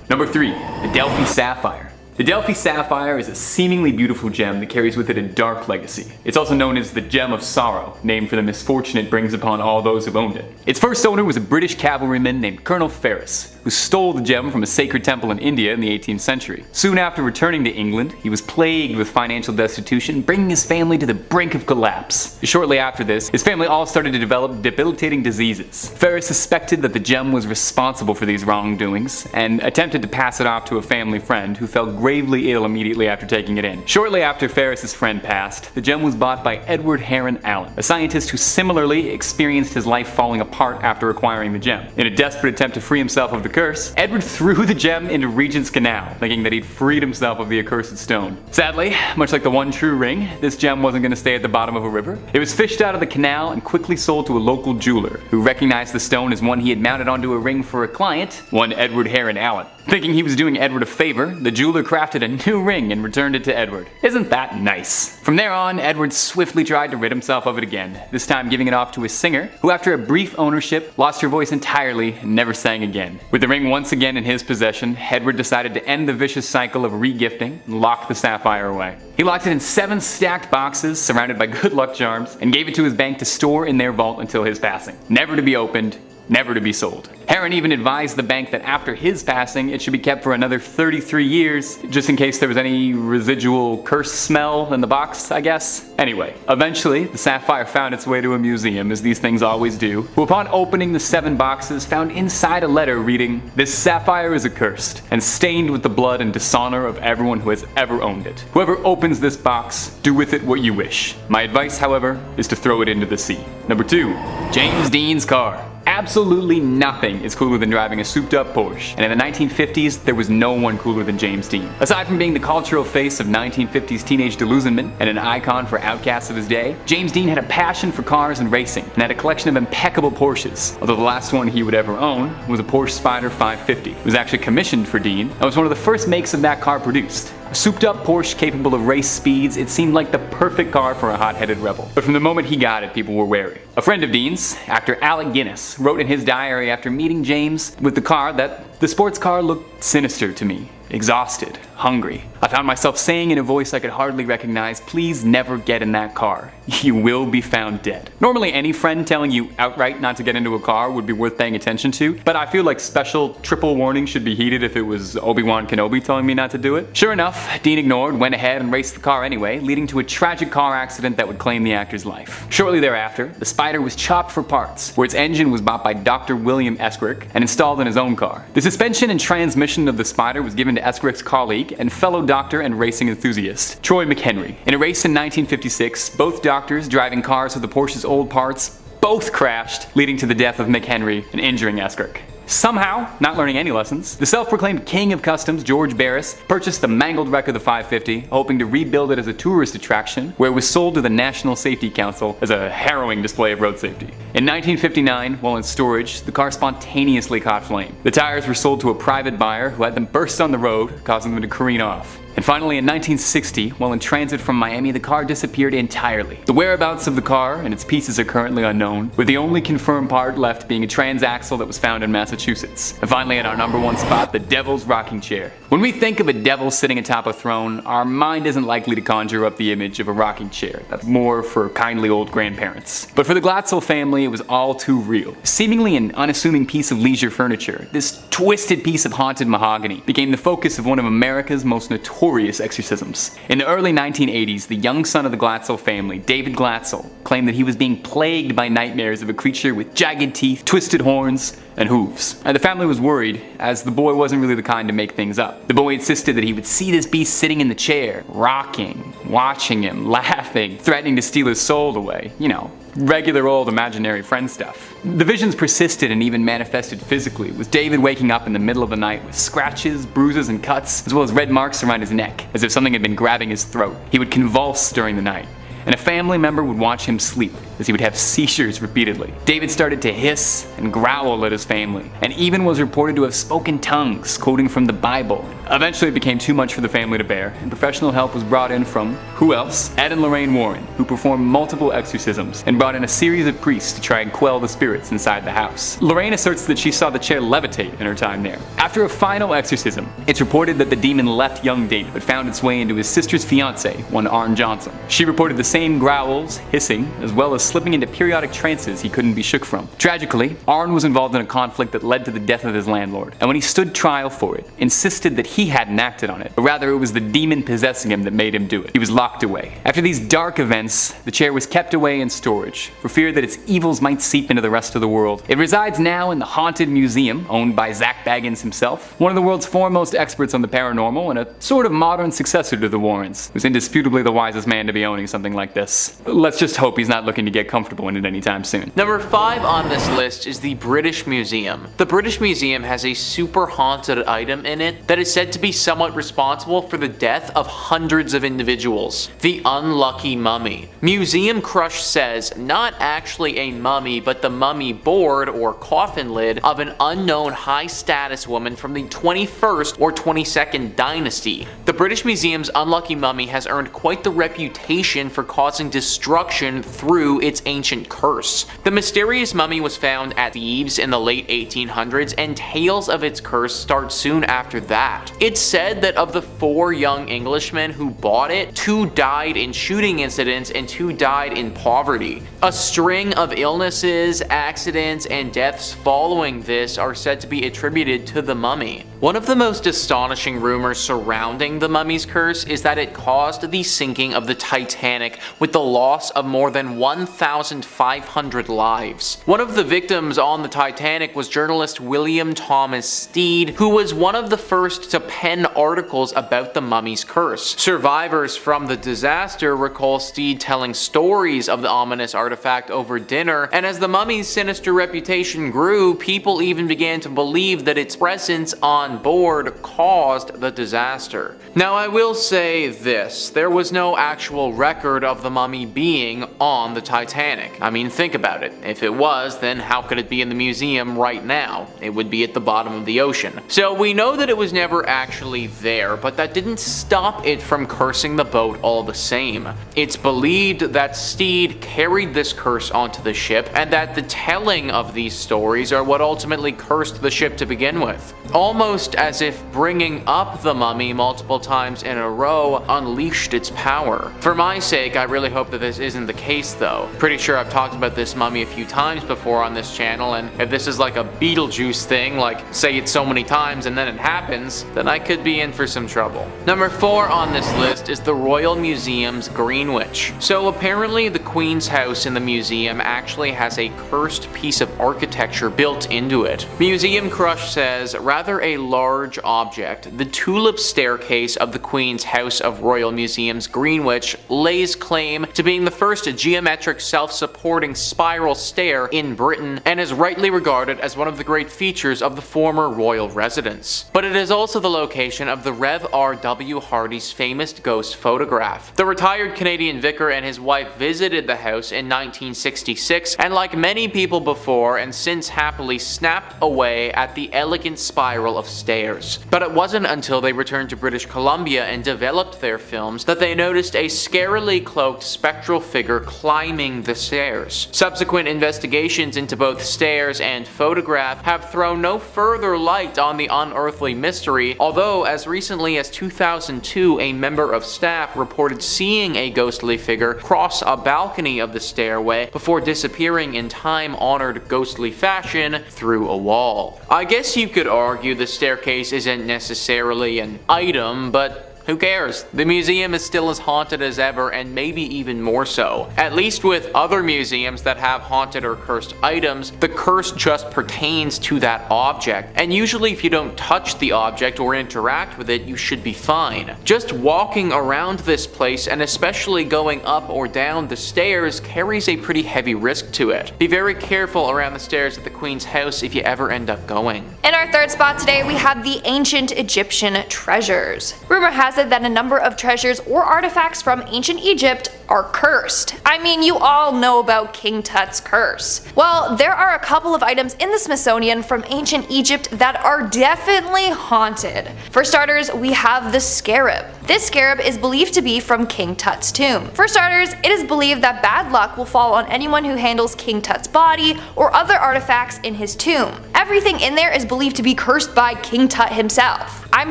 Number 3. The Delhi Sapphire. The Delhi Sapphire is a seemingly beautiful gem that carries with it a dark legacy. It's also known as the Gem of Sorrow, named for the misfortune it brings upon all those who've owned it. Its first owner was a British cavalryman named Colonel Ferris, who stole the gem from a sacred temple in India in the 18th century. Soon after returning to England, he was plagued with financial destitution, bringing his family to the brink of collapse. Shortly after this, his family all started to develop debilitating diseases. Ferris suspected that the gem was responsible for these wrongdoings, and attempted to pass it off to a family friend who fell gravely ill immediately after taking it in. Shortly after Ferris's friend passed, the gem was bought by Edward Heron Allen, a scientist who similarly experienced his life falling apart after acquiring the gem. In a desperate attempt to free himself of the curse, Edward threw the gem into Regent's Canal, thinking that he'd freed himself of the accursed stone. Sadly, much like the one true ring, this gem wasn't going to stay at the bottom of a river. It was fished out of the canal and quickly sold to a local jeweler, who recognized the stone as one he had mounted onto a ring for a client, one Edward Heron Allen. Thinking he was doing Edward a favor, the jeweler crafted a new ring and returned it to Edward. Isn't that nice? From there on, Edward swiftly tried to rid himself of it again, this time giving it off to a singer, who after a brief ownership, lost her voice entirely and never sang again. With the ring once again in his possession, Edward decided to end the vicious cycle of regifting and lock the sapphire away. He locked it in 7 stacked boxes surrounded by good luck charms, and gave it to his bank to store in their vault until his passing. Never to be opened, never to be sold. Heron even advised the bank that after his passing, it should be kept for another 33 years, just in case there was any residual curse smell in the box, I guess. Anyway, eventually, the sapphire found its way to a museum, as these things always do, who upon opening the 7 boxes found inside a letter reading, "This sapphire is accursed, and stained with the blood and dishonor of everyone who has ever owned it. Whoever opens this box, do with it what you wish. My advice, however, is to throw it into the sea." Number 2. James Dean's car. Absolutely nothing is cooler than driving a souped-up Porsche, and in the 1950s, there was no one cooler than James Dean. Aside from being the cultural face of 1950s teenage delusionment and an icon for outcasts of his day, James Dean had a passion for cars and racing, and had a collection of impeccable Porsches, although the last one he would ever own was a Porsche Spyder 550. It was actually commissioned for Dean, and was one of the first makes of that car produced. A souped-up Porsche capable of race speeds, it seemed like the perfect car for a hot-headed rebel. But from the moment he got it, people were wary. A friend of Dean's, actor Alec Guinness, wrote in his diary after meeting James with the car that The sports car looked sinister to me, exhausted, hungry. I found myself saying in a voice I could hardly recognize, "Please never get in that car. You will be found dead." Normally any friend telling you outright not to get into a car would be worth paying attention to, but I feel like special triple warning should be heeded if it was Obi-Wan Kenobi telling me not to do it. Sure enough, Dean ignored, went ahead and raced the car anyway, leading to a tragic car accident that would claim the actor's life. Shortly thereafter, the Spider was chopped for parts, where its engine was bought by Dr. William Escrick and installed in his own car. The suspension and transmission of the Spider was given to Escrick's colleague and fellow doctor and racing enthusiast, Troy McHenry. In a race in 1956, both doctors driving cars with the Porsche's old parts both crashed, leading to the death of McHenry and injuring Escrick. Somehow, not learning any lessons, the self-proclaimed king of customs, George Barris, purchased the mangled wreck of the 550, hoping to rebuild it as a tourist attraction, where it was sold to the National Safety Council as a harrowing display of road safety. In 1959, while in storage, the car spontaneously caught flame. The tires were sold to a private buyer who had them burst on the road, causing them to careen off. And finally, in 1960, while in transit from Miami, the car disappeared entirely. The whereabouts of the car and its pieces are currently unknown, with the only confirmed part left being a transaxle that was found in Massachusetts. And finally, at our number one spot, the Devil's Rocking Chair. When we think of a devil sitting atop a throne, our mind isn't likely to conjure up the image of a rocking chair. That's more for kindly old grandparents. But for the Glatzel family, it was all too real. Seemingly an unassuming piece of leisure furniture, this twisted piece of haunted mahogany became the focus of one of America's most notorious exorcisms. In the early 1980s, the young son of the Glatzel family, David Glatzel, claimed that he was being plagued by nightmares of a creature with jagged teeth, twisted horns, and hooves. And the family was worried, as the boy wasn't really the kind to make things up. The boy insisted that he would see this beast sitting in the chair, rocking, watching him, laughing, threatening to steal his soul away. You know, regular old imaginary friend stuff. The visions persisted and even manifested physically, with David waking up in the middle of the night with scratches, bruises, and cuts, as well as red marks around his neck, as if something had been grabbing his throat. He would convulse during the night, and a family member would watch him sleep, as he would have seizures repeatedly. David started to hiss and growl at his family, and even was reported to have spoken tongues, quoting from the Bible. Eventually it became too much for the family to bear, and professional help was brought in from, who else? Ed and Lorraine Warren, who performed multiple exorcisms, and brought in a series of priests to try and quell the spirits inside the house. Lorraine asserts that she saw the chair levitate in her time there. After a final exorcism, it's reported that the demon left young David, but found its way into his sister's fiance, one Arn Johnson. She reported the same growls, hissing, as well as slipping into periodic trances he couldn't be shook from. Tragically, Arn was involved in a conflict that led to the death of his landlord, and when he stood trial for it, insisted that he hadn't acted on it, but rather it was the demon possessing him that made him do it. He was locked away. After these dark events, the chair was kept away in storage, for fear that its evils might seep into the rest of the world. It resides now in the Haunted Museum, owned by Zack Baggin himself, one of the world's foremost experts on the paranormal, and a sort of modern successor to the Warrens, who's indisputably the wisest man to be owning something like this. Let's just hope he's not looking to get comfortable in it anytime soon. Number 5 on this list is the British Museum. The British Museum has a super haunted item in it that is said to be somewhat responsible for the death of hundreds of individuals. The unlucky mummy. Museum Crush says not actually a mummy, but the mummy board or coffin lid of an unknown high status woman from the 21st or 22nd dynasty. The British Museum's unlucky mummy has earned quite the reputation for causing destruction through its ancient curse. The mysterious mummy was found at Thebes in the late 1800s, and tales of its curse start soon after that. It's said that of the 4 young Englishmen who bought it, 2 died in shooting incidents and 2 died in poverty. A string of illnesses, accidents, and deaths following this are said to be attributed to the mummy. One of the most astonishing rumors surrounding the mummy's curse is that it caused the sinking of the Titanic with the loss of more than 1,500 lives. One of the victims on the Titanic was journalist William Thomas Stead, who was one of the first to pen articles about the mummy's curse. Survivors from the disaster recall Stead telling stories of the ominous artifact over dinner, and as the mummy's sinister reputation grew, people even began to believe that its presence on board caused the disaster. Now I will say this, there was no actual record of the mummy being on the Titanic. Titanic. I mean, think about it. If it was, then how could it be in the museum right now? It would be at the bottom of the ocean. So we know that it was never actually there, but that didn't stop it from cursing the boat all the same. It's believed that Steed carried this curse onto the ship, and that the telling of these stories are what ultimately cursed the ship to begin with. Almost as if bringing up the mummy multiple times in a row unleashed its power. For my sake, I really hope that this isn't the case though. Pretty sure I've talked about this mummy a few times before on this channel, and if this is like a Beetlejuice thing, like say it so many times and then it happens, then I could be in for some trouble. Number 4 on this list is the Royal Museum's Green Witch. So apparently the Queen's house in the museum actually has a cursed piece of architecture built into it. Museum Crush says, rather a large object, the Tulip staircase of the Queen's House of Royal Museum's Green Witch lays claim to being the first geometric self-supporting spiral stair in Britain, and is rightly regarded as one of the great features of the former royal residence. But it is also the location of the Rev. R.W. Hardy's famous ghost photograph. The retired Canadian vicar and his wife visited the house in 1966, and like many people before and since happily snapped away at the elegant spiral of stairs. But it wasn't until they returned to British Columbia and developed their films that they noticed a scarily cloaked spectral figure climbing the stairs. Subsequent investigations into both stairs and photograph have thrown no further light on the unearthly mystery, although as recently as 2002 a member of staff reported seeing a ghostly figure cross a balcony of the stairway before disappearing in time-honored ghostly fashion through a wall. I guess you could argue the staircase isn't necessarily an item, but who cares? The museum is still as haunted as ever, and maybe even more so. At least with other museums that have haunted or cursed items, the curse just pertains to that object, and usually if you don't touch the object or interact with it, you should be fine. Just walking around this place, and especially going up or down the stairs, carries a pretty heavy risk to it. Be very careful around the stairs at the Queen's house if you ever end up going. In our third spot today, we have the ancient Egyptian treasures. Rumor has it that a number of treasures or artifacts from ancient Egypt are cursed. I mean, you all know about King Tut's curse. Well, there are a couple of items in the Smithsonian from ancient Egypt that are definitely haunted. For starters, we have the scarab. This scarab is believed to be from King Tut's tomb. For starters, it is believed that bad luck will fall on anyone who handles King Tut's body or other artifacts in his tomb. Everything in there is believed to be cursed by King Tut himself. I'm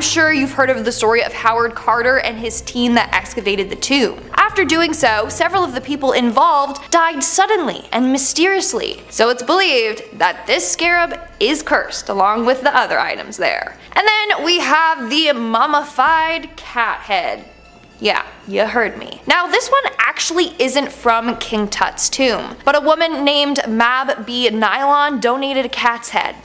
sure you've heard of the story of Howard Carter and his team that excavated the tomb. After doing so, several of the people involved died suddenly and mysteriously, so it's believed that this scarab is cursed along with the other items there. And then we have the mummified cat head. Yeah, you heard me. Now this one actually isn't from King Tut's tomb, but a woman named Mab B. Nylon donated a cat's head.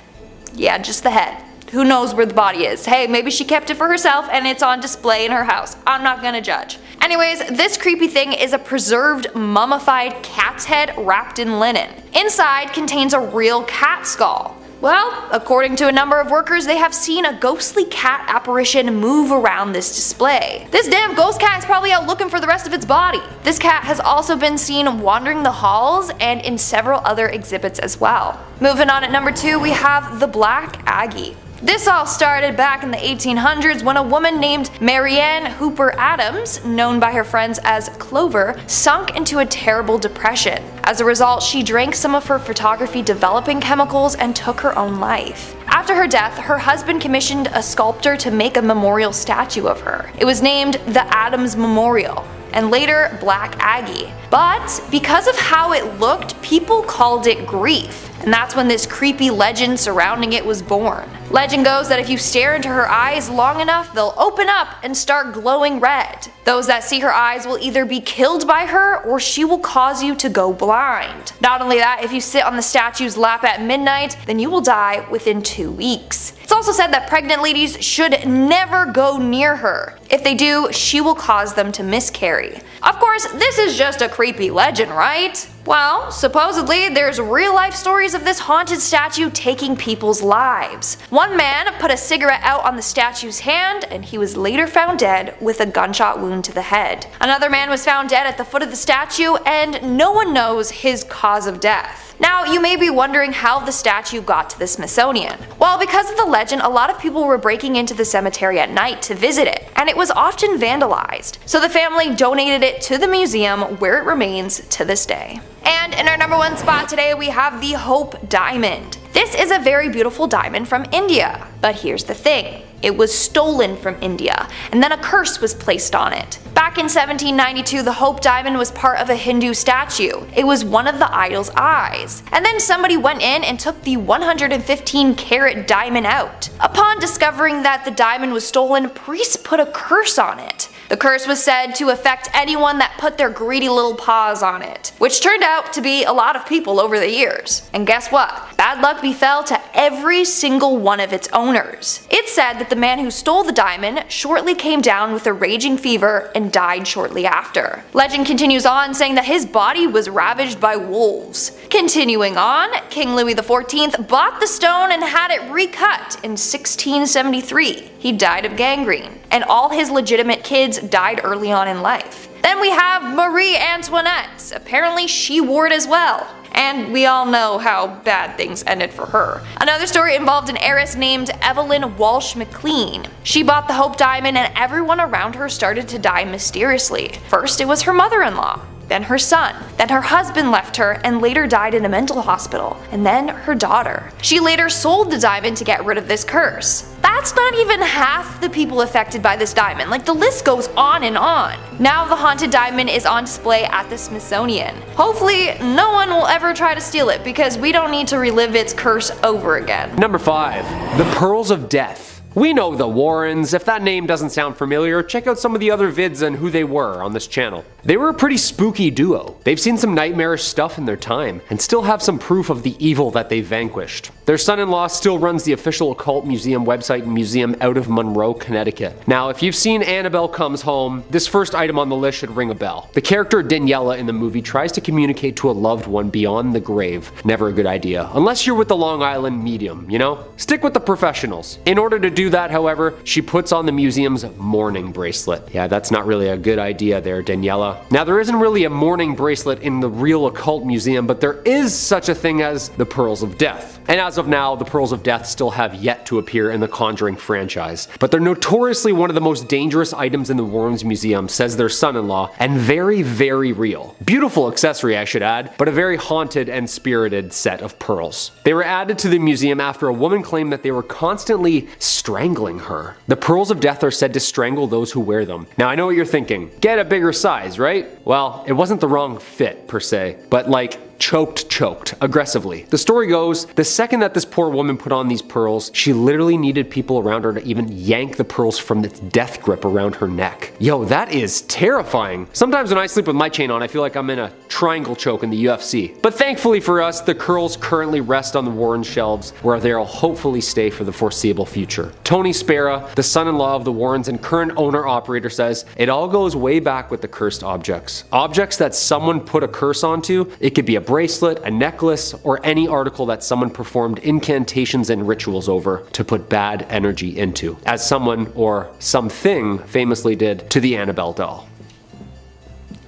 Yeah, just the head. Who knows where the body is? Hey, maybe she kept it for herself and it's on display in her house. I'm not gonna judge. Anyways, this creepy thing is a preserved mummified cat's head wrapped in linen. Inside contains a real cat skull. Well, according to a number of workers, they have seen a ghostly cat apparition move around this display. This damn ghost cat is probably out looking for the rest of its body. This cat has also been seen wandering the halls and in several other exhibits as well. Moving on at number 2, we have the Black Aggie. This all started back in the 1800s when a woman named Marianne Hooper Adams, known by her friends as Clover, sunk into a terrible depression. As a result, she drank some of her photography developing chemicals and took her own life. After her death, her husband commissioned a sculptor to make a memorial statue of her. It was named the Adams Memorial, and later Black Aggie. But because of how it looked, people called it Grief. And that's when this creepy legend surrounding it was born. Legend goes that if you stare into her eyes long enough, they'll open up and start glowing red. Those that see her eyes will either be killed by her or she will cause you to go blind. Not only that, if you sit on the statue's lap at midnight, then you will die within 2 weeks. It's also said that pregnant ladies should never go near her. If they do, she will cause them to miscarry. Of course, this is just a creepy legend, right? Well, supposedly there's real life stories of this haunted statue taking people's lives. One man put a cigarette out on the statue's hand and he was later found dead with a gunshot wound to the head. Another man was found dead at the foot of the statue and no one knows his cause of death. Now, you may be wondering how the statue got to the Smithsonian. Well, because of the legend, a lot of people were breaking into the cemetery at night to visit it, and it was often vandalized. So the family donated it to the museum where it remains to this day. And in our number one spot today, we have the Hope Diamond. This is a very beautiful diamond from India, but here's the thing. It was stolen from India, and then a curse was placed on it. Back in 1792, the Hope Diamond was part of a Hindu statue. It was one of the idol's eyes. And then somebody went in and took the 115-carat diamond out. Upon discovering that the diamond was stolen, priests put a curse on it. The curse was said to affect anyone that put their greedy little paws on it, which turned out to be a lot of people over the years. And guess what? Bad luck befell to every single one of its owners. It's said that the man who stole the diamond shortly came down with a raging fever and died shortly after. Legend continues on saying that his body was ravaged by wolves. Continuing on, King Louis XIV bought the stone and had it recut in 1673. He died of gangrene, and all his legitimate kids died early on in life. Then we have Marie Antoinette. Apparently she wore it as well. And we all know how bad things ended for her. Another story involved an heiress named Evelyn Walsh McLean. She bought the Hope Diamond and everyone around her started to die mysteriously. First it was her mother-in-law, then her son, then her husband left her and later died in a mental hospital, and then her daughter. She later sold the diamond to get rid of this curse. That's not even half the people affected by this diamond, like the list goes on and on. Now the haunted diamond is on display at the Smithsonian. Hopefully no one will ever try to steal it because we don't need to relive its curse over again. Number 5. The Pearls of Death. We know the Warrens. If that name doesn't sound familiar, check out some of the other vids on who they were on this channel. They were a pretty spooky duo. They've seen some nightmarish stuff in their time, and still have some proof of the evil that they vanquished. Their son-in-law still runs the official occult museum website and museum out of Monroe, Connecticut. Now, if you've seen Annabelle Comes Home, this first item on the list should ring a bell. The character Daniela in the movie tries to communicate to a loved one beyond the grave. Never a good idea. Unless you're with the Long Island medium, you know? Stick with the professionals. In order to do that, however, she puts on the museum's mourning bracelet. Yeah, that's not really a good idea there, Daniela. Now, there isn't really a mourning bracelet in the real occult museum, but there is such a thing as the Pearls of Death. And as of now, the Pearls of Death still have yet to appear in the Conjuring franchise. But they're notoriously one of the most dangerous items in the Warrens Museum, says their son-in-law, and very, very real. Beautiful accessory, I should add, but a very haunted and spirited set of pearls. They were added to the museum after a woman claimed that they were constantly strangling her. The Pearls of Death are said to strangle those who wear them. Now, I know what you're thinking. Get a bigger size, right? Well, it wasn't the wrong fit, per se, but like, choked aggressively. The story goes, the second that this poor woman put on these pearls, she literally needed people around her to even yank the pearls from its death grip around her neck. Yo, that is terrifying. Sometimes when I sleep with my chain on, I feel like I'm in a triangle choke in the UFC. But thankfully for us, the curls currently rest on the Warren shelves, where they'll hopefully stay for the foreseeable future. Tony Spera, the son-in-law of the Warrens and current owner-operator, says, it all goes way back with the cursed objects. Objects that someone put a curse onto. It could be a bracelet, a necklace, or any article that someone performed incantations and rituals over to put bad energy into, as someone or something famously did to the Annabelle doll.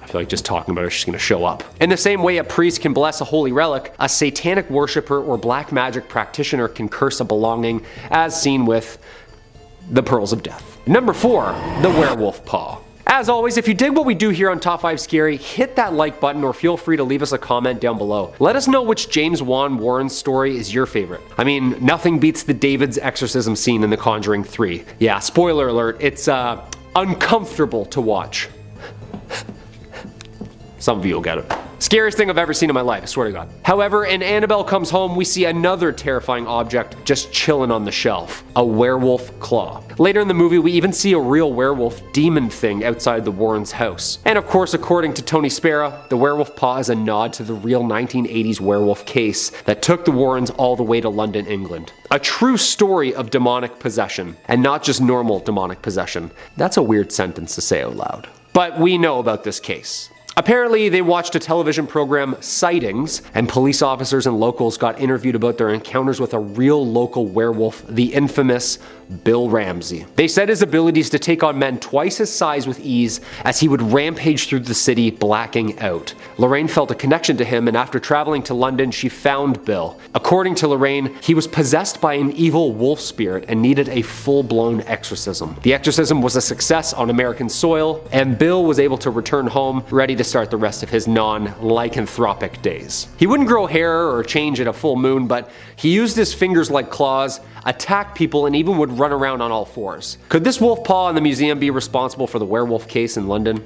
I feel like just talking about it, she's gonna show up. In the same way a priest can bless a holy relic, a satanic worshiper or black magic practitioner can curse a belonging, as seen with the Pearls of Death. Number 4, the werewolf paw. As always, if you dig what we do here on Top 5 Scary, hit that like button or feel free to leave us a comment down below. Let us know which James Wan Warren story is your favorite. I mean, nothing beats the David's exorcism scene in The Conjuring 3. Yeah, spoiler alert, it's uncomfortable to watch. Some of you will get it. Scariest thing I've ever seen in my life, I swear to God. However, in Annabelle Comes Home, we see another terrifying object just chilling on the shelf. A werewolf claw. Later in the movie, we even see a real werewolf demon thing outside the Warrens' house. And of course, according to Tony Spera, the werewolf paw is a nod to the real 1980s werewolf case that took the Warrens all the way to London, England. A true story of demonic possession, and not just normal demonic possession. That's a weird sentence to say out loud. But we know about this case. Apparently, they watched a television program, Sightings, and police officers and locals got interviewed about their encounters with a real local werewolf, the infamous Bill Ramsey. They said his abilities to take on men twice his size with ease as he would rampage through the city, blacking out. Lorraine felt a connection to him, and after traveling to London, she found Bill. According to Lorraine, he was possessed by an evil wolf spirit and needed a full-blown exorcism. The exorcism was a success on American soil, and Bill was able to return home, ready to start the rest of his non-lycanthropic days. He wouldn't grow hair or change at a full moon, but he used his fingers like claws, attack people, and even would run around on all fours. Could this wolf paw in the museum be responsible for the werewolf case in London?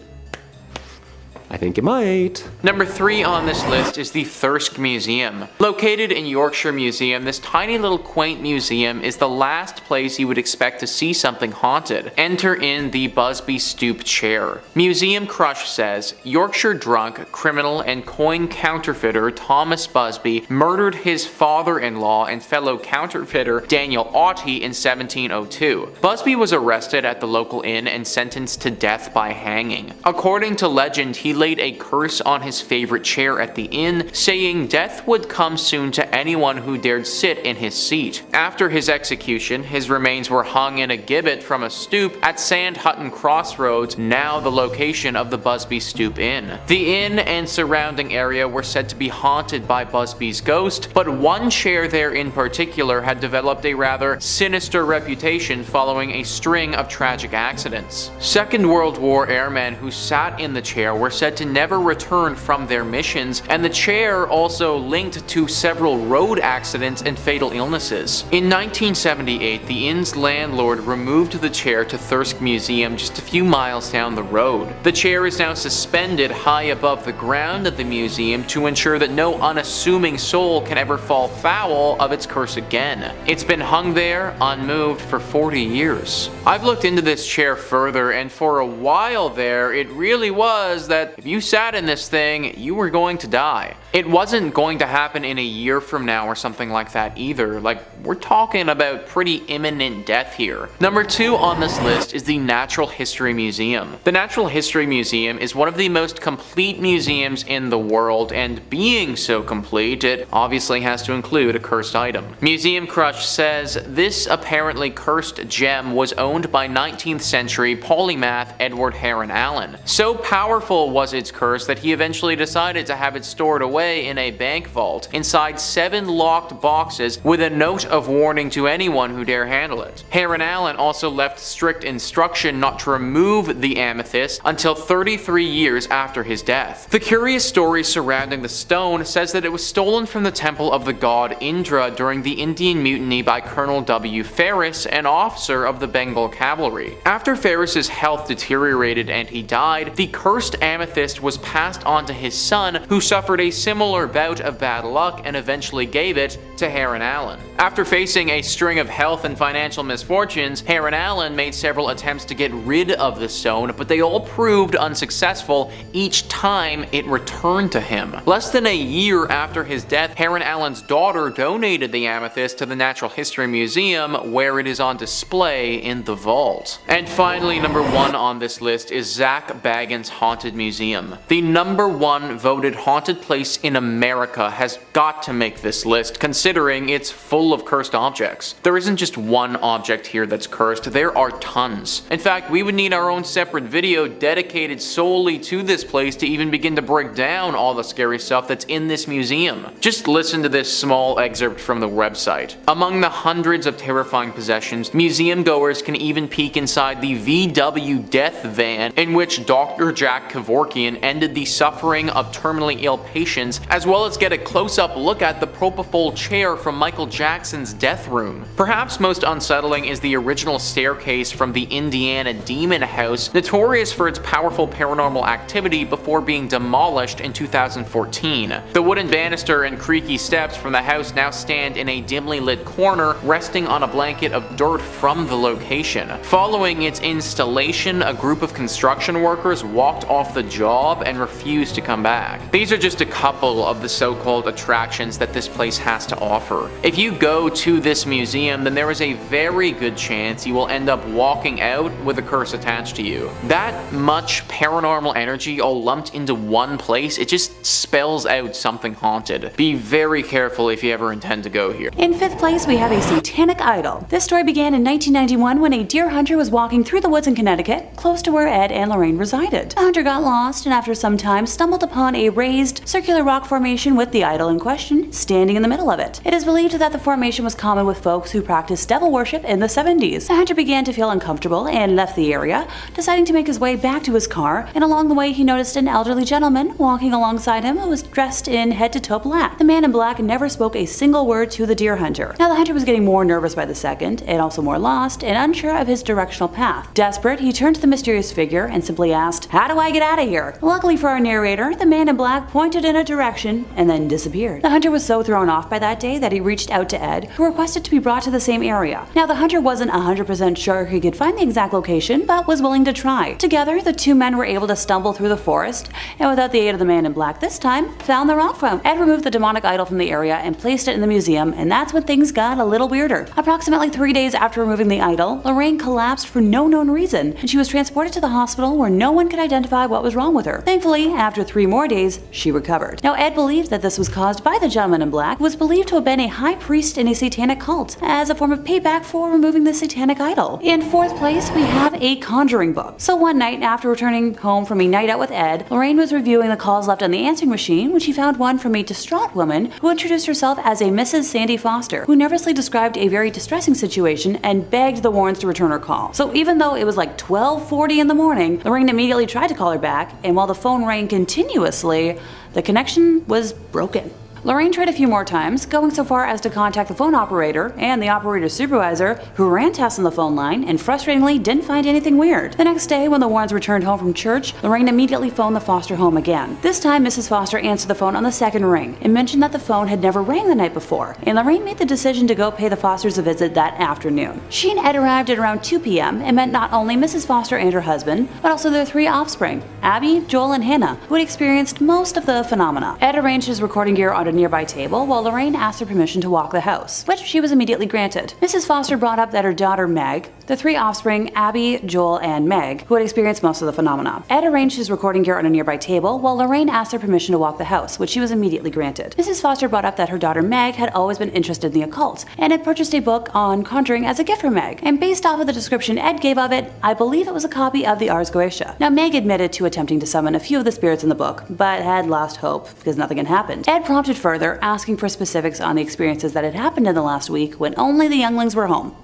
I think it might. Number 3 on this list is the Thirsk Museum. Located in Yorkshire Museum, this tiny little quaint museum is the last place you would expect to see something haunted. Enter in the Busby stoop chair. Museum Crush says, Yorkshire drunk, criminal, and coin counterfeiter Thomas Busby murdered his father-in-law and fellow counterfeiter Daniel Aughty in 1702. Busby was arrested at the local inn and sentenced to death by hanging. According to legend, he laid a curse on his favorite chair at the inn, saying death would come soon to anyone who dared sit in his seat. After his execution, his remains were hung in a gibbet from a stoop at Sand Hutton Crossroads, now the location of the Busby Stoop Inn. The inn and surrounding area were said to be haunted by Busby's ghost, but one chair there in particular had developed a rather sinister reputation following a string of tragic accidents. Second World War airmen who sat in the chair were said to never return from their missions, and the chair also linked to several road accidents and fatal illnesses. In 1978, the inn's landlord removed the chair to Thirsk Museum just a few miles down the road. The chair is now suspended high above the ground of the museum to ensure that no unassuming soul can ever fall foul of its curse again. It's been hung there, unmoved, for 40 years. I've looked into this chair further, and for a while there, it really was that if you sat in this thing, you were going to die. It wasn't going to happen in a year from now or something like that either. Like, we're talking about pretty imminent death here. Number 2 on this list is the Natural History Museum. The Natural History Museum is one of the most complete museums in the world, and being so complete, it obviously has to include a cursed item. Museum Crush says this apparently cursed gem was owned by 19th century polymath Edward Heron Allen. So powerful was its curse that he eventually decided to have it stored away in a bank vault inside 7 locked boxes with a note of warning to anyone who dare handle it. Heron Allen also left strict instruction not to remove the amethyst until 33 years after his death. The curious story surrounding the stone says that it was stolen from the temple of the god Indra during the Indian Mutiny by Colonel W. Ferris, an officer of the Bengal Cavalry. After Ferris's health deteriorated and he died, the cursed amethyst was passed on to his son, who suffered a similar bout of bad luck and eventually gave it to Heron Allen. After facing a string of health and financial misfortunes, Heron Allen made several attempts to get rid of the stone, but they all proved unsuccessful each time it returned to him. Less than a year after his death, Heron Allen's daughter donated the amethyst to the Natural History Museum, where it is on display in the vault. And finally, number 1 on this list is Zack Baggin's Haunted Museum. The number 1 voted haunted place in America has got to make this list, considering it's full of cursed objects. There isn't just one object here that's cursed, there are tons. In fact, we would need our own separate video dedicated solely to this place to even begin to break down all the scary stuff that's in this museum. Just listen to this small excerpt from the website. Among the hundreds of terrifying possessions, museum goers can even peek inside the VW death van in which Dr. Jack Kevorkian ended the suffering of terminally ill patients, as well as get a close-up look at the propofol chair from Michael Jackson's death room. Perhaps most unsettling is the original staircase from the Indiana Demon House, notorious for its powerful paranormal activity before being demolished in 2014. The wooden banister and creaky steps from the house now stand in a dimly lit corner, resting on a blanket of dirt from the location. Following its installation, a group of construction workers walked off the job and refused to come back. These are just a couple couple of the so-called attractions that this place has to offer. If you go to this museum, then there is a very good chance you will end up walking out with a curse attached to you. That much paranormal energy all lumped into one place, it just spells out something haunted. Be very careful if you ever intend to go here. In 5th place, we have a satanic idol. This story began in 1991 when a deer hunter was walking through the woods in Connecticut, close to where Ed and Lorraine resided. The hunter got lost and after some time stumbled upon a raised, circular rock formation with the idol in question standing in the middle of it. It is believed that the formation was common with folks who practiced devil worship in the 70s. The hunter began to feel uncomfortable and left the area, deciding to make his way back to his car, and along the way he noticed an elderly gentleman walking alongside him who was dressed in head-to-toe black. The man in black never spoke a single word to the deer hunter. Now the hunter was getting more nervous by the second, and also more lost, and unsure of his directional path. Desperate, he turned to the mysterious figure and simply asked, "How do I get out of here?" Luckily for our narrator, the man in black pointed in a direction and then disappeared. The hunter was so thrown off by that day that he reached out to Ed, who requested to be brought to the same area. Now the hunter wasn't 100% sure he could find the exact location, but was willing to try. Together, the two men were able to stumble through the forest, and without the aid of the man in black this time, found the rock fountain. Ed removed the demonic idol from the area and placed it in the museum, and that's when things got a little weirder. Approximately 3 days after removing the idol, Lorraine collapsed for no known reason, and she was transported to the hospital where no one could identify what was wrong with her. Thankfully, after 3 more days, she recovered. Now Ed believed that this was caused by the gentleman in black, who was believed to have been a high priest in a satanic cult, as a form of payback for removing the satanic idol. In 4th place, we have a Conjuring book. So one night, after returning home from a night out with Ed, Lorraine was reviewing the calls left on the answering machine when she found one from a distraught woman who introduced herself as a Mrs. Sandy Foster, who nervously described a very distressing situation and begged the Warrens to return her call. So even though it was like 12:40 in the morning, Lorraine immediately tried to call her back, and while the phone rang continuously, the connection was broken. Lorraine tried a few more times, going so far as to contact the phone operator and the operator's supervisor, who ran tests on the phone line and frustratingly didn't find anything weird. The next day, when the Warrens returned home from church, Lorraine immediately phoned the Foster home again. This time, Mrs. Foster answered the phone on the second ring and mentioned that the phone had never rang the night before, and Lorraine made the decision to go pay the Fosters a visit that afternoon. She and Ed arrived at around 2 p.m. and met not only Mrs. Foster and her husband, but also their 3 offspring, Abby, Joel, and Hannah, who had experienced most of the phenomena. Ed arranged his recording gear on a nearby table while Lorraine asked her permission to walk the house, which she was immediately granted. Mrs. Foster brought up that her daughter Meg, the 3 offspring Abby, Joel, and Meg, who had experienced most of the phenomena. Ed arranged his recording gear on a nearby table while Lorraine asked her permission to walk the house, which she was immediately granted. Mrs. Foster brought up that her daughter Meg had always been interested in the occult and had purchased a book on Conjuring as a gift for Meg, and based off of the description Ed gave of it, I believe it was a copy of the Ars Goetia. Now Meg admitted to attempting to summon a few of the spirits in the book, but had lost hope because nothing had happened. Ed prompted further, asking for specifics on the experiences that had happened in the last week when only the younglings were home.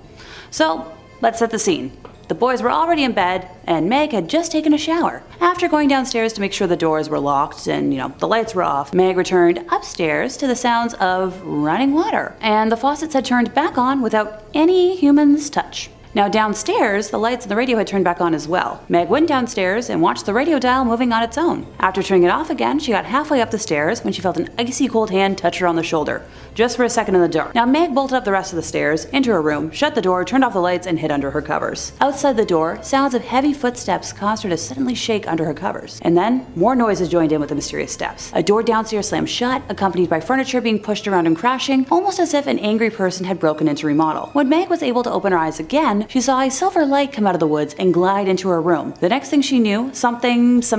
So, let's set the scene. The boys were already in bed, and Meg had just taken a shower. After going downstairs to make sure the doors were locked and, the lights were off, Meg returned upstairs to the sounds of running water, and the faucets had turned back on without any human's touch. Now downstairs, the lights and the radio had turned back on as well. Meg went downstairs and watched the radio dial moving on its own. After turning it off again, she got halfway up the stairs when she felt an icy cold hand touch her on the shoulder, just for a second in the dark. Now Meg bolted up the rest of the stairs, into her room, shut the door, turned off the lights, and hid under her covers. Outside the door, sounds of heavy footsteps caused her to suddenly shake under her covers. And then, more noises joined in with the mysterious steps. A door downstairs slammed shut, accompanied by furniture being pushed around and crashing, almost as if an angry person had broken into remodel. When Meg was able to open her eyes again, she saw a silver light come out of the woods and glide into her room. The next thing she knew, some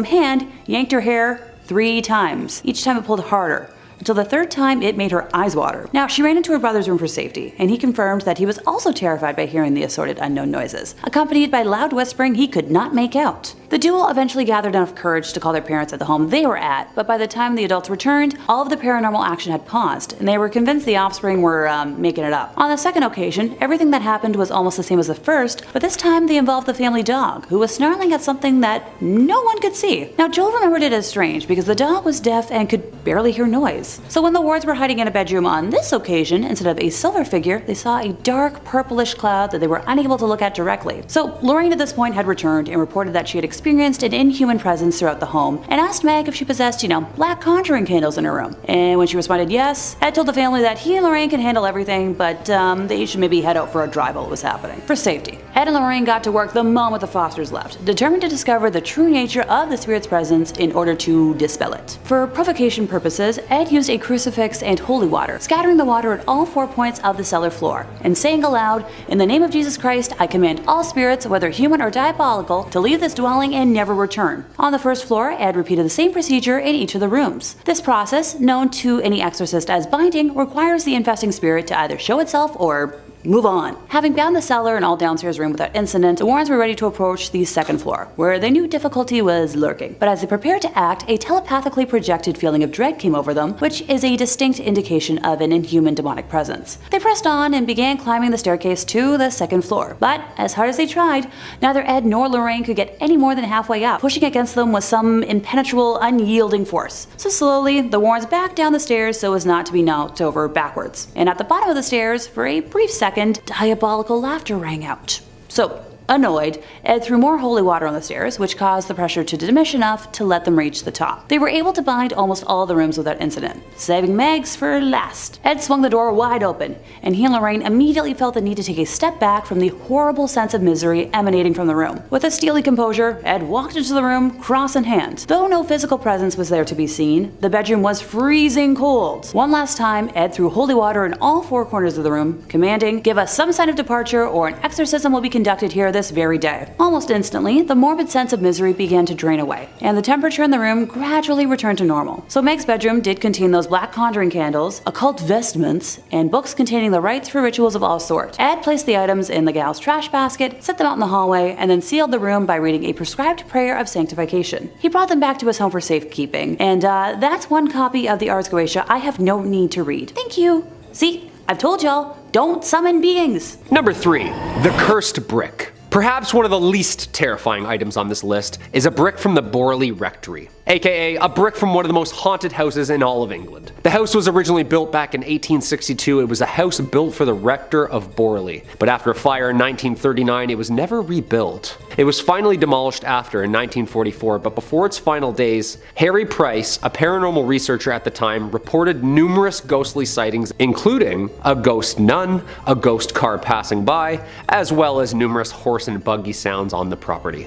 hand yanked her hair 3 times. Each time it pulled harder, until the 3rd time it made her eyes water. Now, she ran into her brother's room for safety, and he confirmed that he was also terrified by hearing the assorted unknown noises, accompanied by loud whispering he could not make out. The duo eventually gathered enough courage to call their parents at the home they were at, but by the time the adults returned, all of the paranormal action had paused, and they were convinced the offspring were making it up. On the second occasion, everything that happened was almost the same as the first, but this time they involved the family dog, who was snarling at something that no one could see. Now, Joel remembered it as strange because the dog was deaf and could barely hear noise. So when the Wards were hiding in a bedroom on this occasion, instead of a silver figure, they saw a dark purplish cloud that they were unable to look at directly. So Lorraine at this point had returned and reported that she had experienced an inhuman presence throughout the home and asked Meg if she possessed, black conjuring candles in her room. And when she responded yes, Ed told the family that he and Lorraine can handle everything, but they should maybe head out for a drive while it was happening, for safety. Ed and Lorraine got to work the moment the Fosters left, determined to discover the true nature of the spirit's presence in order to dispel it. For provocation purposes, Ed used a crucifix and holy water, scattering the water at all 4 points of the cellar floor, and saying aloud, "In the name of Jesus Christ, I command all spirits, whether human or diabolical, to leave this dwelling and never return." On the first floor, Ed repeated the same procedure in each of the rooms. This process, known to any exorcist as binding, requires the infesting spirit to either show itself or move on. Having bound the cellar and all downstairs room without incident, the Warrens were ready to approach the second floor, where they knew difficulty was lurking. But as they prepared to act, a telepathically projected feeling of dread came over them, which is a distinct indication of an inhuman demonic presence. They pressed on and began climbing the staircase to the second floor. But as hard as they tried, neither Ed nor Lorraine could get any more than halfway up. Pushing against them was some impenetrable, unyielding force. So slowly, the Warrens backed down the stairs so as not to be knocked over backwards. And at the bottom of the stairs, for a brief second, diabolical laughter rang out. So, annoyed, Ed threw more holy water on the stairs, which caused the pressure to diminish enough to let them reach the top. They were able to bind almost all the rooms without incident, saving Meg's for last. Ed swung the door wide open, and he and Lorraine immediately felt the need to take a step back from the horrible sense of misery emanating from the room. With a steely composure, Ed walked into the room, cross in hand. Though no physical presence was there to be seen, the bedroom was freezing cold. One last time, Ed threw holy water in all 4 corners of the room, commanding, "Give us some sign of departure or an exorcism will be conducted here this very day." Almost instantly, the morbid sense of misery began to drain away, and the temperature in the room gradually returned to normal. So Meg's bedroom did contain those black conjuring candles, occult vestments, and books containing the rites for rituals of all sorts. Ed placed the items in the gal's trash basket, set them out in the hallway, and then sealed the room by reading a prescribed prayer of sanctification. He brought them back to his home for safekeeping, and that's one copy of the Ars Goetia I have no need to read. Thank you. See, I've told y'all, don't summon beings. Number 3. The Cursed Brick. Perhaps one of the least terrifying items on this list is a brick from the Borley Rectory, aka a brick from one of the most haunted houses in all of England. The house was originally built back in 1862. It was a house built for the rector of Borley, but after a fire in 1939 it was never rebuilt. It was finally demolished after in 1944, but before its final days, Harry Price, a paranormal researcher at the time, reported numerous ghostly sightings, including a ghost nun, a ghost car passing by, as well as numerous horse and buggy sounds on the property.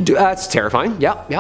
That's terrifying. Yep.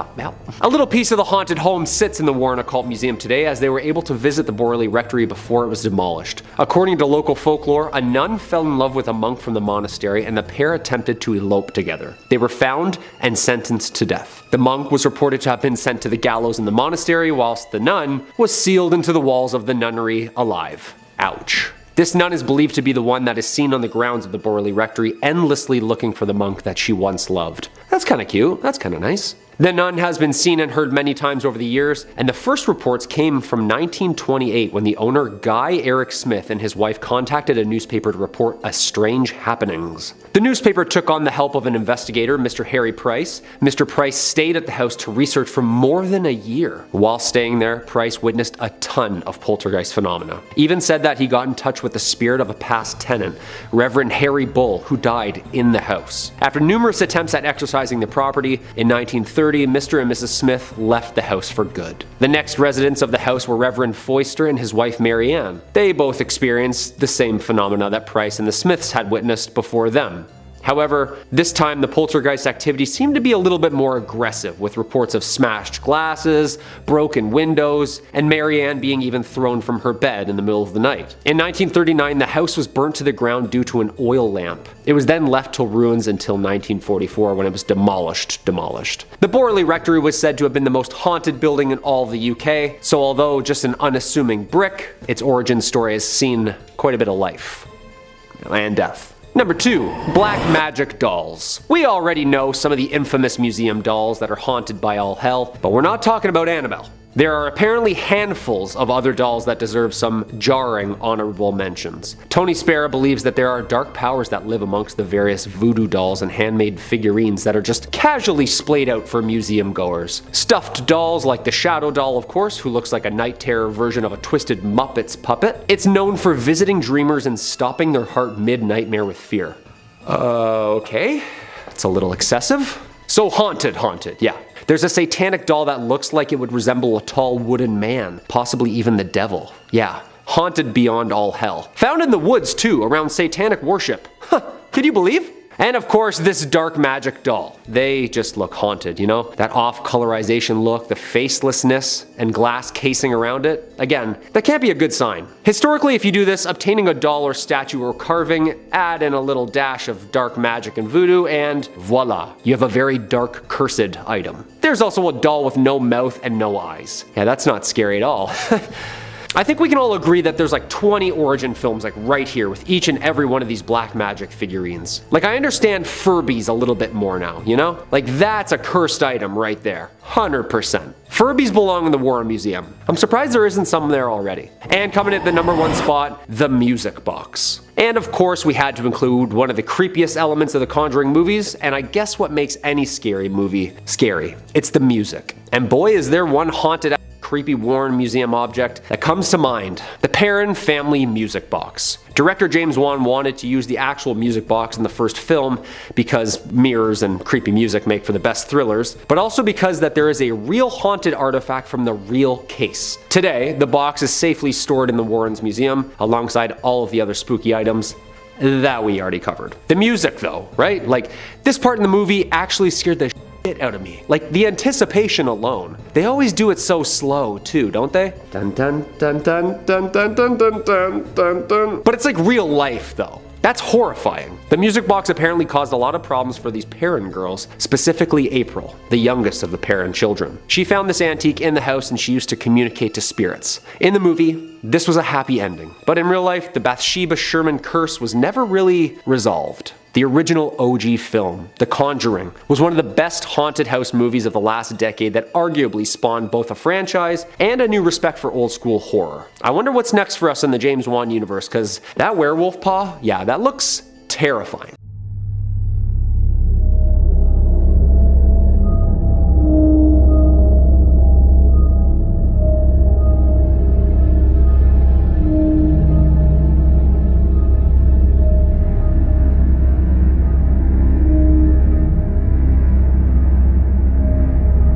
A little piece of the haunted home sits in the Warren Occult Museum today, as they were able to visit the Borley Rectory before it was demolished. According to local folklore, a nun fell in love with a monk from the monastery and the pair attempted to elope together. They were found and sentenced to death. The monk was reported to have been sent to the gallows in the monastery, whilst the nun was sealed into the walls of the nunnery alive. Ouch. This nun is believed to be the one that is seen on the grounds of the Borley Rectory, endlessly looking for the monk that she once loved. That's kinda cute, that's kinda nice. The nun has been seen and heard many times over the years, and the first reports came from 1928 when the owner Guy Eric Smith and his wife contacted a newspaper to report a strange happenings. The newspaper took on the help of an investigator, Mr. Harry Price. Mr. Price stayed at the house to research for more than a year. While staying there, Price witnessed a ton of poltergeist phenomena. Even said that he got in touch with the spirit of a past tenant, Reverend Harry Bull, who died in the house. After numerous attempts at exorcising the property, in 1930, Mr. and Mrs. Smith left the house for good. The next residents of the house were Reverend Foister and his wife Mary Ann. They both experienced the same phenomena that Price and the Smiths had witnessed before them. However, this time the poltergeist activity seemed to be a little bit more aggressive, with reports of smashed glasses, broken windows, and Mary Ann being even thrown from her bed in the middle of the night. In 1939, the house was burnt to the ground due to an oil lamp. It was then left to ruins until 1944 when it was demolished. The Borley Rectory was said to have been the most haunted building in all of the UK, so although just an unassuming brick, its origin story has seen quite a bit of life and death. Number 2. Black magic dolls. We already know some of the infamous museum dolls that are haunted by all hell, but we're not talking about Annabelle. There are apparently handfuls of other dolls that deserve some jarring honorable mentions. Tony Spera believes that there are dark powers that live amongst the various voodoo dolls and handmade figurines that are just casually splayed out for museum goers. Stuffed dolls like the Shadow Doll, of course, who looks like a night terror version of a twisted Muppets puppet. It's known for visiting dreamers and stopping their heart mid-nightmare with fear. Okay, that's a little excessive. So haunted, yeah. There's a satanic doll that looks like it would resemble a tall wooden man, possibly even the devil. Yeah, haunted beyond all hell. Found in the woods too, around satanic worship. Huh, could you believe? And of course, this dark magic doll. They just look haunted, you know? That off colorization look, the facelessness, and glass casing around it. Again, that can't be a good sign. Historically, if you do this, obtaining a doll or statue or carving, add in a little dash of dark magic and voodoo, and voila, you have a very dark, cursed item. There's also a doll with no mouth and no eyes. Yeah, that's not scary at all. I think we can all agree that there's like 20 origin films like right here with each and every one of these black magic figurines. Like I understand Furbies a little bit more now, you know? Like that's a cursed item right there, 100%. Furbies belong in the Warren Museum. I'm surprised there isn't some there already. And coming at the #1 spot, the music box. And of course we had to include one of the creepiest elements of the Conjuring movies, and I guess what makes any scary movie scary. It's the music. And boy is there one haunted creepy Warren Museum object that comes to mind: the Perron family music box. Director James Wan wanted to use the actual music box in the first film because mirrors and creepy music make for the best thrillers, but also because that there is a real haunted artifact from the real case. Today, the box is safely stored in the Warrens Museum alongside all of the other spooky items that we already covered. The music though, right? Like this part in the movie actually scared the shit out of me. Like the anticipation alone. They always do it so slow too, don't they? Dun dun dun dun dun dun dun dun dun dun dun. But it's like real life though. That's horrifying. The music box apparently caused a lot of problems for these Perron girls, specifically April, the youngest of the Perron children. She found this antique in the house and she used to communicate to spirits. In the movie, this was a happy ending, but in real life, the Bathsheba Sherman curse was never really resolved. The original OG film, The Conjuring, was one of the best haunted house movies of the last decade that arguably spawned both a franchise and a new respect for old school horror. I wonder what's next for us in the James Wan universe, cause that werewolf paw, yeah, that looks terrifying.